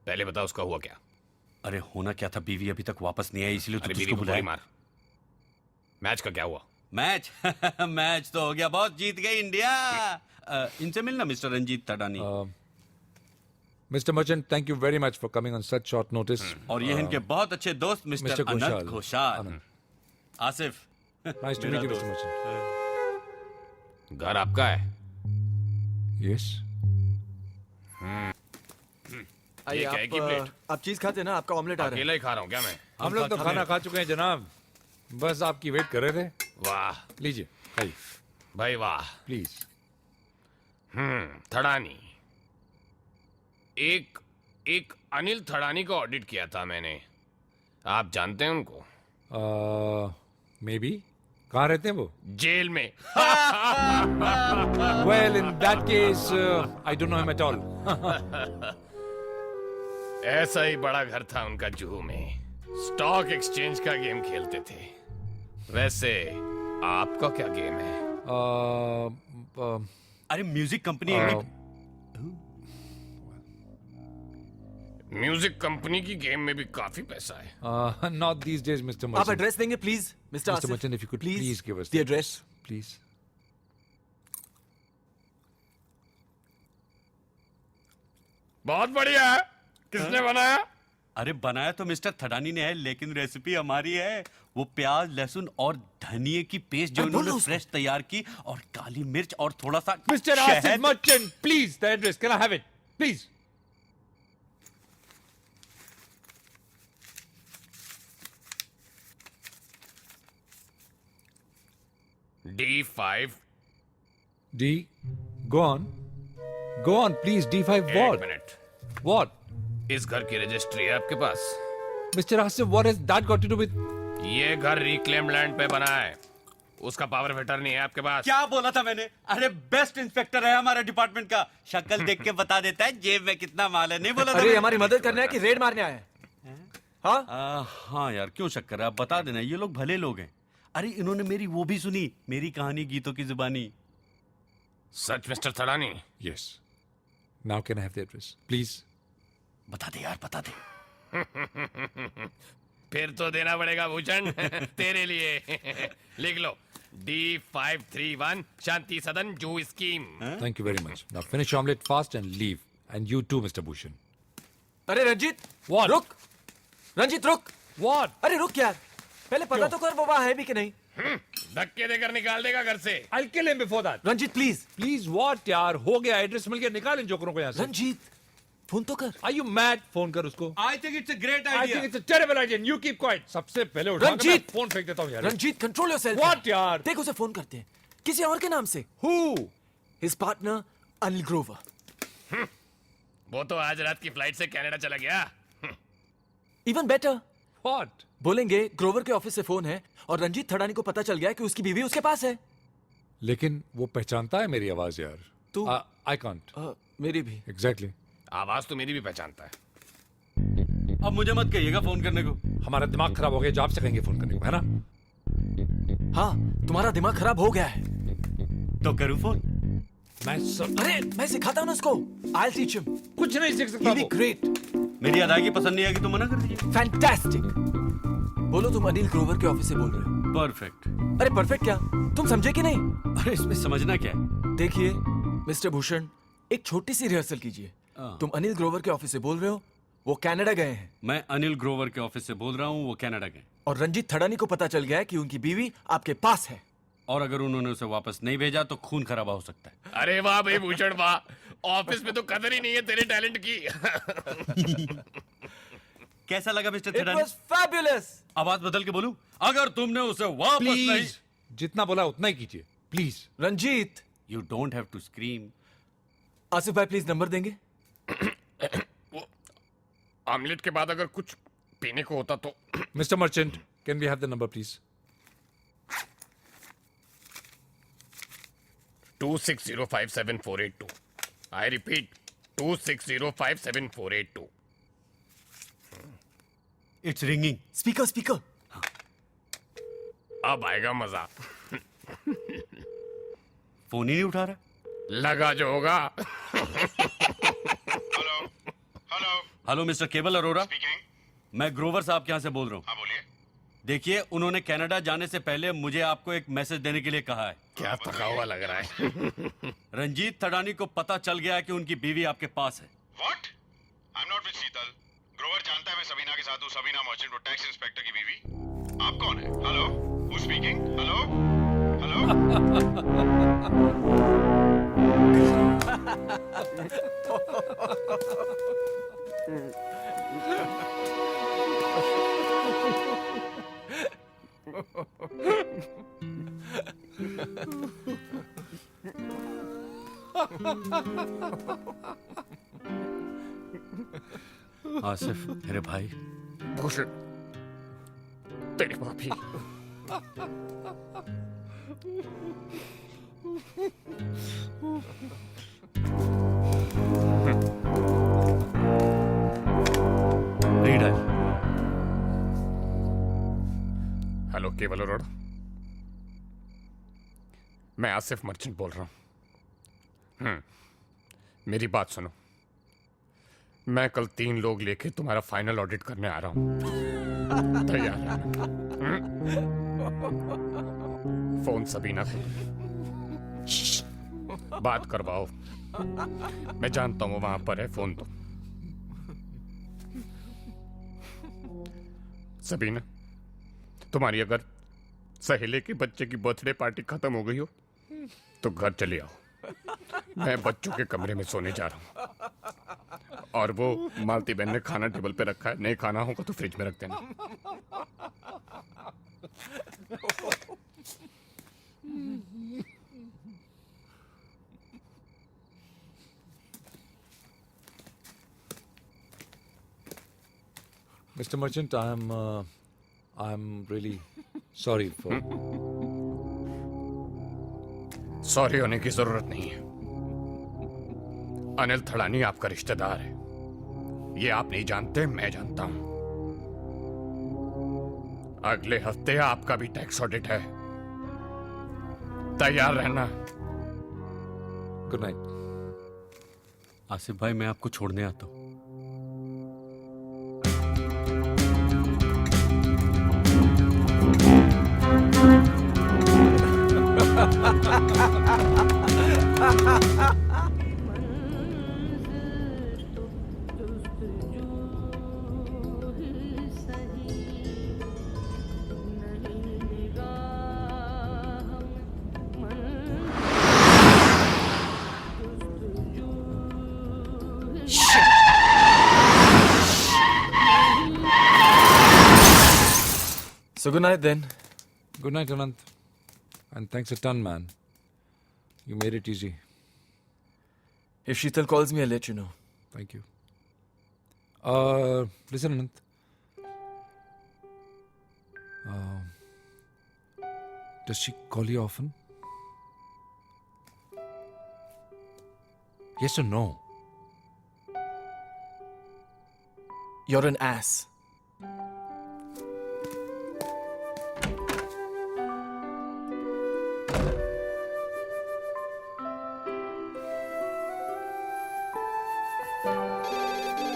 पहले बता उसका हुआ क्या? अरे होना क्या था, बीवी अभी तक वापस नहीं आई, इसलिए तो अरे तुझको बीवी को गोली बुलाया। मार। मैच का क्या हुआ? मैच मैच तो हो गया, बहुत जीत गई इंडिया। इनसे मिलना mister Ranjeet Tadani. Mr. Merchant, thank you very much for coming on such short notice. और ये इनके बहुत अच्छे दोस्त mister Anant Ghoshal. Asif. Nice to meet you, Mr. Merchant. घर आपका है? Yes. ये क्या है की प्लेट? आप चीज खाते ना, आपका ऑमलेट आ रहा है। अकेला ही खा रहा हूँ क्या मैं? हम लोग तो खाना खा चुके हैं जनाब, बस आपकी वेट कर रहे थे। वाह, लीजिए खाइए भाई वाह। प्लीज। थड़ानी, एक अनिल थड़ानी को ऑडिट किया था मैंने। आप जानते हैं उनको? May be. कहाँ रहते हैं वो? जेल में। Well, in that case, I don't know him at all. ऐसा ही बड़ा घर था उनका जुहू में, स्टॉक एक्सचेंज का गेम खेलते थे। वैसे आपका क्या गेम है? अरे म्यूजिक कंपनी। म्यूजिक कंपनी की गेम में भी काफी पैसा है। Not these days, Mr. Merchant. आप एड्रेस देंगे please, mister Mr. Asif? Merchant, if you could please give us the address, please. बहुत बढ़िया है। किसने बनाया? अरे बनाया तो मिस्टर थडानी ने है, लेकिन रेसिपी हमारी है। वो प्याज, लहसुन और धनिये की पेस्ट जो उन्होंने फ्रेश तैयार की, और काली मिर्च और थोड़ा सा Mr. Asif Merchant, please, the address. Can I have it, please? D5. D. Go on. Go on, please. D5 एक what? मिनट। What? इस घर की रजिस्ट्री है आपके पास? Mr. Asif, what has that got to do with? ये घर reclaimed land पे बना है। उसका पावर ऑफ अटर्नी है आपके पास? क्या बोला था मैंने? अरे बेस्ट इंस्पेक्टर है हमारे डिपार्टमेंट का, शक्ल देख के बता देता है जेब में कितना माल है। नहीं बोला था? अरे हमारी मदद करना है कि रेड मारने आए हैं? हाँ हाँ यार, क्यों शक कर रहा है? आप बता देना, ये लोग भले लोग हैं। अरे इन्होंने मेरी वो भी सुनी, मेरी कहानी गीतों की जुबानी। सच mister Thadani? Yes. Now can I have the address, please? बता दे यार, बता दे। फिर तो देना पड़ेगा भूषण तेरे लिए। लिख लो, D531 शांति सदन जू scheme. Thank you very much. Now finish your omelette fast and leave. And you too, Mr. Bhushan. अरे रंजीत, What? रुक। रंजीत रुक। What? अरे रुक यार, पहले पता तो कर वो वहाँ है भी कि नहीं। धक्के देकर निकाल देगा घर से। I'll kill him before that. Ranjeet please. Please what यार? हो गया, एड्रेस मिल गया, निकाल इन जोकरों को यहाँ से। रंजीत फोन तो कर। Are you mad? फोन कर उसको। I think it's a great I idea. think it's a terrible idea. And you keep quiet. सबसे पहले उठा के मैं रंजीत! फोन फेंक देता हूँ यार। Ranjit control yourself. What यार? देख उसे फोन करते हैं, किसी और के नाम से। Who? His partner Anil Grover. वो तो आज रात की फ्लाइट से कनाडा चला गया। Even better. What? बोलेंगे ग्रोवर के ऑफिस से फोन है और रंजीत थड़ानी को पता चल गया कि उसकी बीवी उसके पास है। लेकिन वो पहचानता है मेरी आवाज यार। तू? I can't. मेरी भी। Exactly. आवाज तो मेरी भी पहचानता है। अब मुझे मत कहिएगा फोन करने को। हमारा दिमाग खराब हो गया, जॉब से कहेंगे फोन करने को, है ना? हाँ, तुम्हारा दिमाग खराब हो गया है। तो करूँ फोन? अरे मैं सिखाता हूँ ना उसको। I'll teach him. कुछ नहीं सीख सकता He'll be वो। great. मेरी अदायगी पसंद नहीं आएगी तो मना कर दीजिए। Fantastic. बोलो तुम अनिल ग्रोवर के ऑफिस से बोल रहे हो। परफेक्ट। अरे परफेक्ट क्या? तुम समझे कि नहीं? अरे इसमें समझना क्या है? देखिए मिस्टर भूषण, एक छोटी सी रिहर्सल कीजिए। तुम अनिल ग्रोवर के ऑफिस से बोल रहे हो, वो कनाडा गए हैं। मैं अनिल ग्रोवर के ऑफिस से बोल रहा हूँ, वो कनाडा गए। और रंजीत थड़ानी को पता चल गया है कि उनकी बीवी आपके पास है। और अगर उन्होंने उसे वापस नहीं भेजा तो खून खराबा हो सकता है। अरे वाह भाई भूषण वाह, ऑफिस में तो कदर ही नहीं है तेरे टैलेंट की। कैसा लगा mister It Thadani? was fabulous. आवाज बदल के बोलूं? अगर तुमने उसे वापस नहीं... प्लीज जितना बोला उतना ही कीजिए, please. Ranjeet, you don't have to scream. Asif भाई प्लीज नंबर देंगे? ऑमलेट के बाद अगर कुछ पीने को होता तो। Mister merchant, can we have the number please? 26057482। I repeat, 26057482। It's ringing. Speaker speaker. अब आएगा मजा। फोन ही नहीं उठा रहा। लगा जो होगा। हेलो मिस्टर केवल अरोरा, मैं ग्रोवर साहब के यहाँ से बोल रहा हूँ। देखिए, उन्होंने कनाडा जाने से पहले मुझे आपको एक मैसेज देने के लिए कहा है। क्या थका हुआ लग रहा है। रंजीत थड़ानी को पता चल गया है कि उनकी बीवी आपके पास है। What? I'm not with शीतल। ग्रोवर जानता है मैं सबीना के साथ हूँ। सबीना मर्चेंट, वो टैक्स इंस्पेक्टर की बीवी। आप कौन है? Hello, who speaking? Hello, hello. Asif मेरे भाई। भूषण तेरी माफी। रीडायल। हेलो केवल अरोड़ा, मैं आसिफ मर्चेंट बोल रहा हूँ। मेरी बात सुनो, मैं कल 3 लोग लेके तुम्हारा फाइनल ऑडिट करने आ रहा हूँ। तैयार है? फोन सबीना से बात करवाओ। मैं जानता हूँ वो वहां पर है, फोन दो। सबीना, तुम्हारी अगर सहेले के बच्चे की बर्थडे पार्टी खत्म हो गई हो तो घर चले आओ। मैं बच्चों के कमरे में सोने जा रहा हूँ। और वो मालती बहन ने खाना टेबल पे रखा है, नहीं खाना होगा तो फ्रिज में रख देना। Mr. Merchant, I'm really sorry for. Sorry होने की जरूरत नहीं है। अनिल थड़ानी आपका रिश्तेदार है, ये आप नहीं जानते, मैं जानता हूं। अगले हफ्ते आपका भी टैक्स ऑडिट है, तैयार रहना। Good night. आसिफ भाई, मैं आपको छोड़ने आता हूं। So good night then. Good night, Anant. And thanks a ton, man. You made it easy. If Sheetal calls me, I'll let you know. Thank you. Listen, Anant. Does she call you often? Yes or no? You're an ass.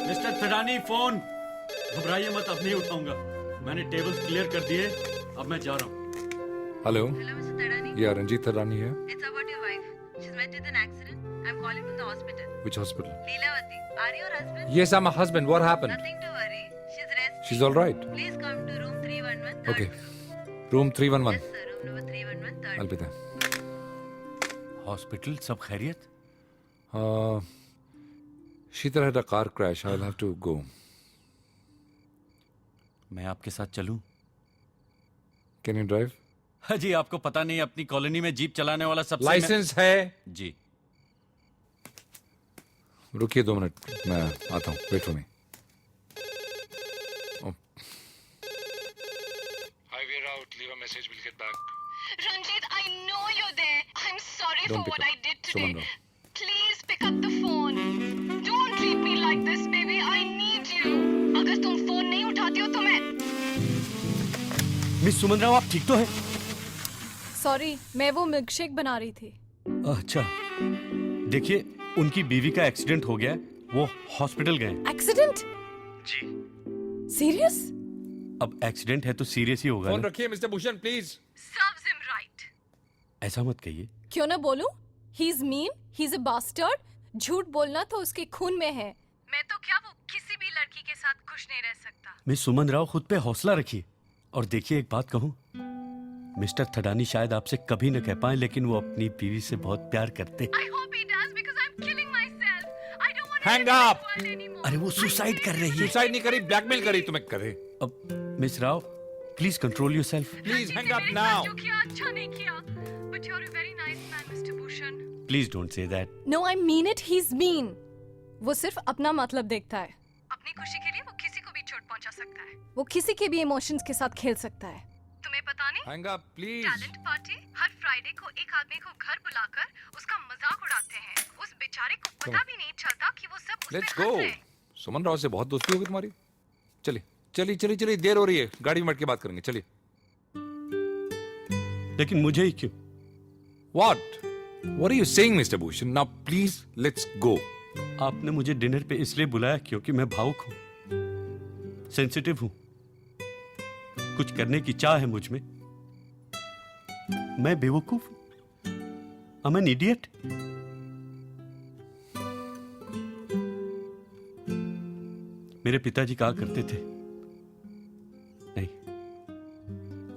Mister Thadani, phone. घबराइए मत, अब नहीं उठाऊंगा। मैंने tables clear कर दिए, अब मैं जा रहा हूँ। Hello? Hello, Mr. Tadani. Yeah, Ranjit Thadani here. It's about your wife. She's met with an accident. I'm calling from the hospital. Which hospital? Leelavati, are you her husband? Yes, I'm a husband. What happened? Nothing to worry. She's resting. She's all right. Please come to room 311. Okay. Room 311. Yes, sir. Room number 311. Third. I'll be there. Hospital सब खैरियत? Sheetal had a car crash. I'll have to go. मैं आपके साथ चलूं? Can you drive? हाँ जी, आपको पता नहीं, अपनी कॉलोनी में जीप चलाने वाला सबसे लाइसेंस है? जी। रुकिए 2 मिनट, मैं आता हूँ। Wait for me. Highway route. Leave a message. We'll get back. Ranjit, I know you're there. I'm sorry Don't for pick what up. I did today. Suman Rao. Please pick up the phone. Don't treat me like this, baby. I need you. अगर तुम phone नहीं उठाती हो तो मैं miss सुमन राव, आप ठीक तो हैं? सॉरी, मैं वो मिल्कशेक बना रही थी। अच्छा, देखिए, उनकी बीवी का एक्सीडेंट हो गया है, वो हॉस्पिटल गए। एक्सीडेंट? जी। सीरियस? अब एक्सीडेंट है तो सीरियस ही होगा फोन ना? रखिए mister Bhushan, please. serves him right. ऐसा मत कहिए। क्यों ना बोलूं? He is mean, he is a bastard. झूठ बोलना तो उसके खून में है। मैं तो क्या, वो किसी भी लड़की के साथ खुश नहीं रह सकता। मिस सुमन राव, खुद पे हौसला रखिए। और देखिए, एक बात कहूं, मिस्टर थडानी शायद आपसे कभी न कह पाए, लेकिन वो अपनी बीवी से बहुत प्यार करते। I hope he does because I'm killing myself. I don't want to Hang live in this up! world anymore. अरे वो सुसाइड कर रही है। सुसाइड नहीं करी, ब्लैकमेल करी तुम्हें करे। अब miss Rao, please control yourself. Please hang up मेरे साथ नाउ। जो किया अच्छा नहीं किया. But you're a very nice man, Mr. Bhushan. Please don't say that. No, I mean it, he is mean. वो सिर्फ अपना मतलब देखता है। अपनी खुशी के लिए वो किसी को भी चोट पहुंचा सकता है. वो किसी के भी इमोशंस के साथ खेल सकता है। तुम्हें पता नहीं? Hang up please. Talent party her Friday को एक आदमी को घर बुलाकर उसका मजाक उड़ाते हैं. उस बेचारे को पता भी नहीं चलता कि वो सब उस पे लेट्स हंस गो। रहे हैं. सुमन राव से बहुत दोस्ती होगी तुम्हारी। चलिए चलिए चलिए चलिए, देर हो रही है, गाड़ी में बैठ के बात करेंगे। चलिए। लेकिन मुझे ही क्यों? What? What are you saying, Mr. Bhushan? Now please, let's go. आपने मुझे डिनर पे इसलिए बुलाया क्योंकि मैं भावुक हूं, सेंसिटिव हूं, कुछ करने की चाह है मुझ में। मैं बेवकूफ हूं, I'm an idiot. मेरे पिताजी कहा करते थे, नहीं,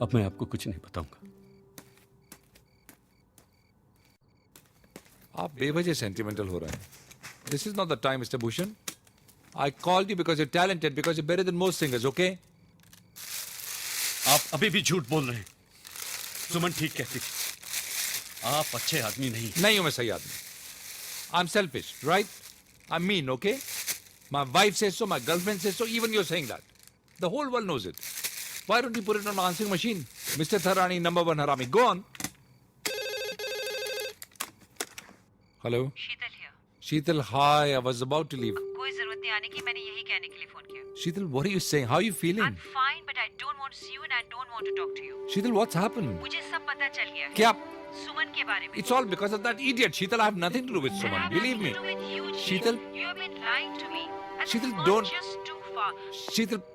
अब मैं आपको कुछ नहीं बताऊंगा। आप बेवजह सेंटिमेंटल हो रहे हैं। This is not the time, Mr. Bhushan. I called you because you're talented, because you're better than most singers, okay? आप अभी भी झूठ बोल रहे हैं। सुमन ठीक कहती थी, आप अच्छे आदमी नहीं। नहीं हूं मैं सही आदमी। I'm selfish, right? I'm mean, okay? My wife says so, my girlfriend says so, even you're saying that. The whole world knows it. Why don't you put it on my answering machine? Mr. Tharani, number one harami. Go on. Hello Sheetal here. Sheetal, hi, I was about to leave. कोई जरूरत नहीं आने की, मैंने यही कहने के लिए फोन किया। शीतल, what are you saying? How are you feeling? I'm fine, but I don't want to see you and I don't want to talk to you. Sheetal, what's happened? मुझे सब पता चल गया है। क्या? सुमन के बारे में। It's all because of that idiot. Sheetal, I have nothing to do with Suman. Believe me. Sheetal, You have been lying to me. And Sheetal, this was don't- just too far. Sheetal.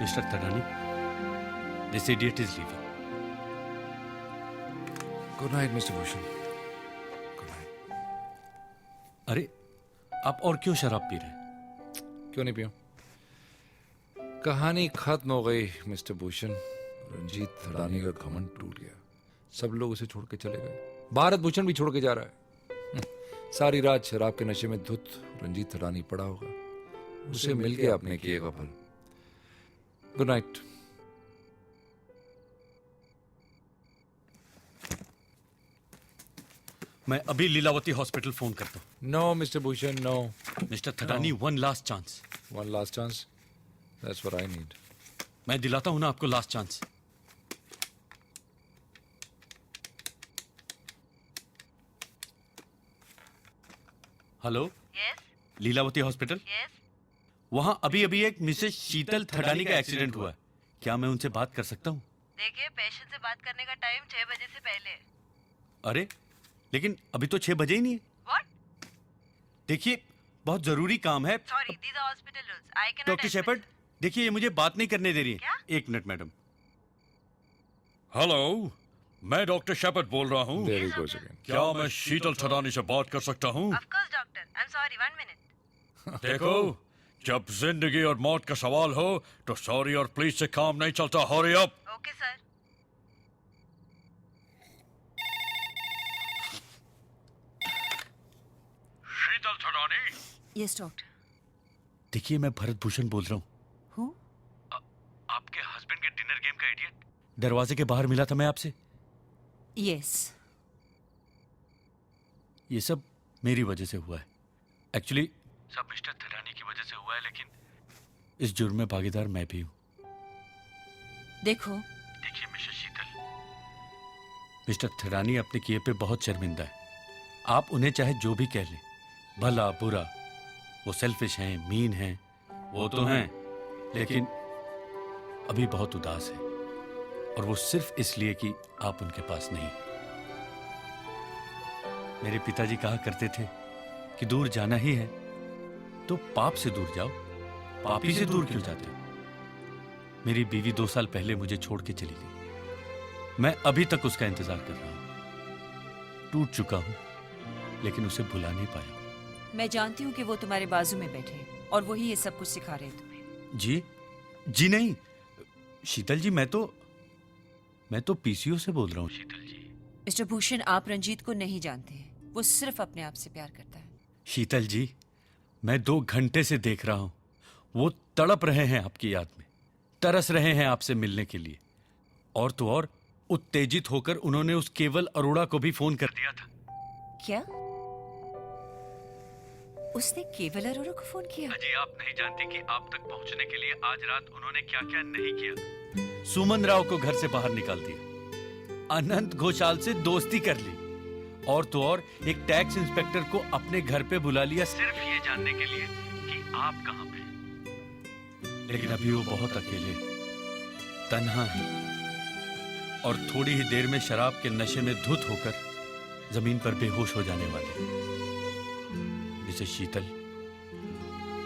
Mister Thadani, this idiot is leaving. Good night, Mr. Bhushan. अरे, आप और क्यों शराब P रहे हैं? क्यों नहीं पियो? कहानी खत्म हो गई मिस्टर भूषण. रंजीत थडानी का घमंड टूट गया. सब लोग उसे छोड़ के चले गए. भारत भूषण भी छोड़ के जा रहा है. सारी रात शराब के नशे में धुत रंजीत थडानी पड़ा होगा. उसे मिल गया अपने किए का फल. Good night. मैं अभी लीलावती हॉस्पिटल फोन करता हूँ. No mister Bhushan, no. Mister Thadani, one last chance. One last chance. That's what I need. मैं दिलाता हूँ ना आपको last chance. Hello. Lilavati hospital. वहाँ अभी अभी एक मिसेस शीतल थडानी का एक्सीडेंट हुआ है. क्या मैं उनसे बात कर सकता हूँ? देखिए, पेशेंट से बात करने का टाइम 6 बजे से पहले है। अरे, लेकिन अभी तो 6 बजे ही नहीं है. What? देखिए, बहुत जरूरी काम है. Sorry, these are hospital rules. I cannot doctor Shepherd, देखिए ये मुझे बात नहीं करने दे रही है. एक मिनट मैडम. हेलो, मैं डॉक्टर शेपर्ड बोल रहा हूँ. There he goes again. क्या मैं शीतल थडानी से बात कर सकता हूँ? Of course, doctor. I'm sorry, 1 minute. देखो, जब जिंदगी और मौत का सवाल हो तो सॉरी और प्लीज से काम नहीं चलता. Hurry up. Okay, sir. शीतल थडानी. Yes, doctor. देखिए, मैं भरत भूषण बोल रहा हूँ. Who? आपके हस्बैंड के डिनर गेम का इडियट. दरवाजे के बाहर मिला था मैं आपसे. Yes. ये सब मेरी वजह से हुआ है. एक्चुअली सब मिस्टर थडानी की वजह से हुआ है, लेकिन इस जुर्म में भागीदार मैं भी हूँ. देखो. देखिए मिस्टर शीतल, मिस्टर थडानी अपने किए पे बहुत शर्मिंदा है. आप उन्हें चाहे जो भी कह लें, भला बुरा, वो सेल्फिश हैं, मीन हैं, वो तो हैं, लेकिन अभी बहुत उदास है. और वो सिर्फ इसलिए कि आप उनके पास नहीं. मेरे पिताजी कहा करते थे कि दूर जाना ही है तो पाप से दूर जाओ, पापी से दूर क्यों जाते हो. मेरी बीवी 2 साल पहले मुझे छोड़ के चली गई. मैं अभी तक उसका इंतजार कर रहा हूं. टूट चुका हूं, लेकिन उसे भुला नहीं पाया. मैं जानती हूँ कि वो तुम्हारे बाजू में बैठे हैं और वही ये सब कुछ सिखा रहे हैं तुम्हें. जी नहीं शीतल जी, मैं तो पीसीओ से बोल रहा हूँ. शीतल जी. मिस्टर भूषण, आप रंजीत को नहीं जानते हैं. वो सिर्फ अपने आप से प्यार करता है. शीतल जी, मैं 2 घंटे से देख रहा हूं. वो तड़प रहे हैं आपकी याद में, तरस रहे हैं आपसे मिलने के लिए. और तो और उत्तेजित होकर उन्होंने उस केवल अरोड़ा को भी फोन कर दिया था. क्या? उसने केवल अरोड़ा को फोन किया? अजी, आप नहीं जानती कि आप तक पहुंचने के लिए आज रात उन्होंने क्या क्या नहीं किया. सुमन राव को घर से बाहर निकाल दिया, अनंत घोषाल से दोस्ती कर ली, और तो और एक टैक्स इंस्पेक्टर को अपने घर पे बुला लिया सिर्फ ये जानने के लिए कि आप कहां पे. लेकिन अभी वो बहुत अकेले, तन्हा है, और थोड़ी ही देर में शराब के नशे में धुत होकर जमीन पर बेहोश हो जाने वाले. मिसेस शीतल,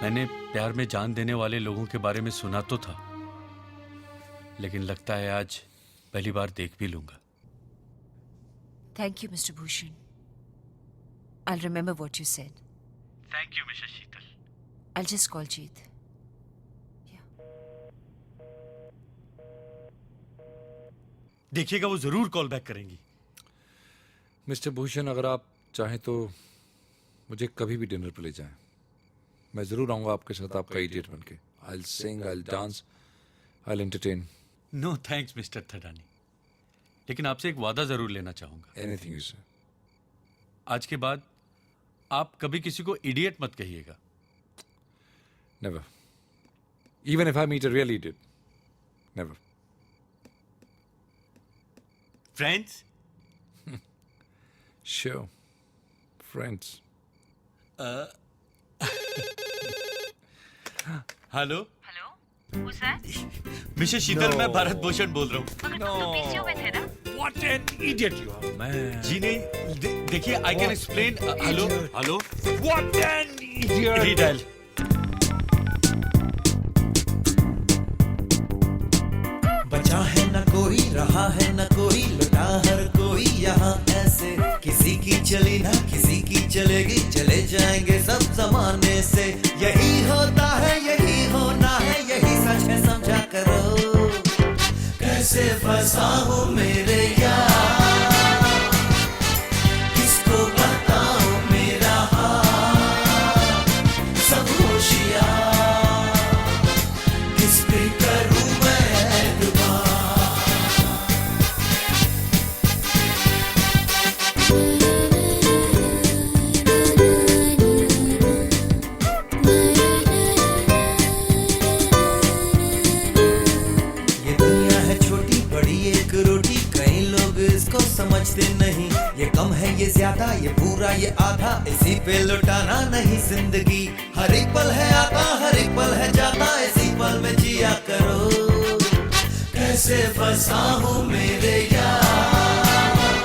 मैंने प्यार में जान देने वाले लोगों के बारे में सुना तो था, लेकिन लगता है आज पहली बार देख भी लूंगा. Thank you, Mr. Bhushan. I'll remember what you said. Thank you, Mrs. Sheetal. I'll just call Jeet. देखिएगा, वो जरूर कॉल बैक करेंगी. मिस्टर भूषण, अगर आप चाहें तो मुझे कभी भी डिनर पर ले जाएं. मैं जरूर आऊंगा आपके साथ, आपका इडियट बनके. I'll sing, I'll dance, I'll entertain. No thanks, mister Thadani. लेकिन आपसे एक वादा जरूर लेना चाहूंगा. Anything you say. आज के बाद आप कभी किसी को इडियट मत कहिएगा. Never. Even if I meet a real idiot. Never. Friends? Sure. Friends. Hello hello who's that? Mrs Sheetal, मैं भारत भूषण बोल रहा हूँ. मगर तुम तो पीसीओ में थे ना? What an idiot you are, man. जी नहीं, देखिए, I can explain. Hello hello. What an idiot. Redial. बचा है न कोई, रहा है न कोई, लुटा हर कोई यहाँ ऐसे. किसी की चली ना किसी की चलेगी, चले जाएंगे सब जमाने से. यही होता है, यही होना है, यही सच है, समझा करो. कैसे फंसा हूँ मेरे यार, किसको बताऊँ मेरा हाल. सब होशियार, किस पे करूँ मैं एतबार. ये दुनिया है छोटी बड़ी एक रोटी, कई लोग इसको समझते नहीं. ये कम है ये ज्यादा, ये पूरा ये आधा, इसी पे लुटाना नहीं जिंदगी. हर एक पल है आता, हर एक पल है जाता, इसी पल में जिया करो. कैसे फंसा हूँ मेरे यार,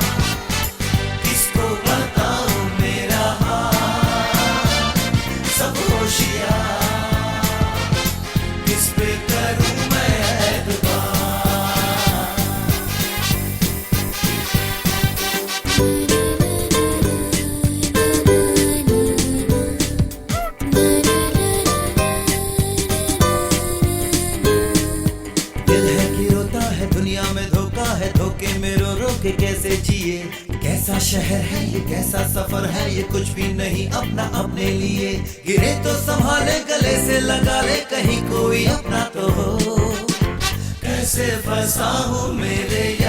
किसको बताऊँ मेरा हाल. सब होशियार, किस पे करूँ मैं एतबार. दिल है कि रोता है, दुनिया में धोखा है, धोखे में रो रो के कैसे जिए. कैसा शहर है ये, कैसा सफर है ये, कुछ भी नहीं अपना अपने लिए. गिरे तो संभाले, गले से लगा ले, कहीं कोई अपना तो हो. कैसे फंसा हूँ मेरे यार,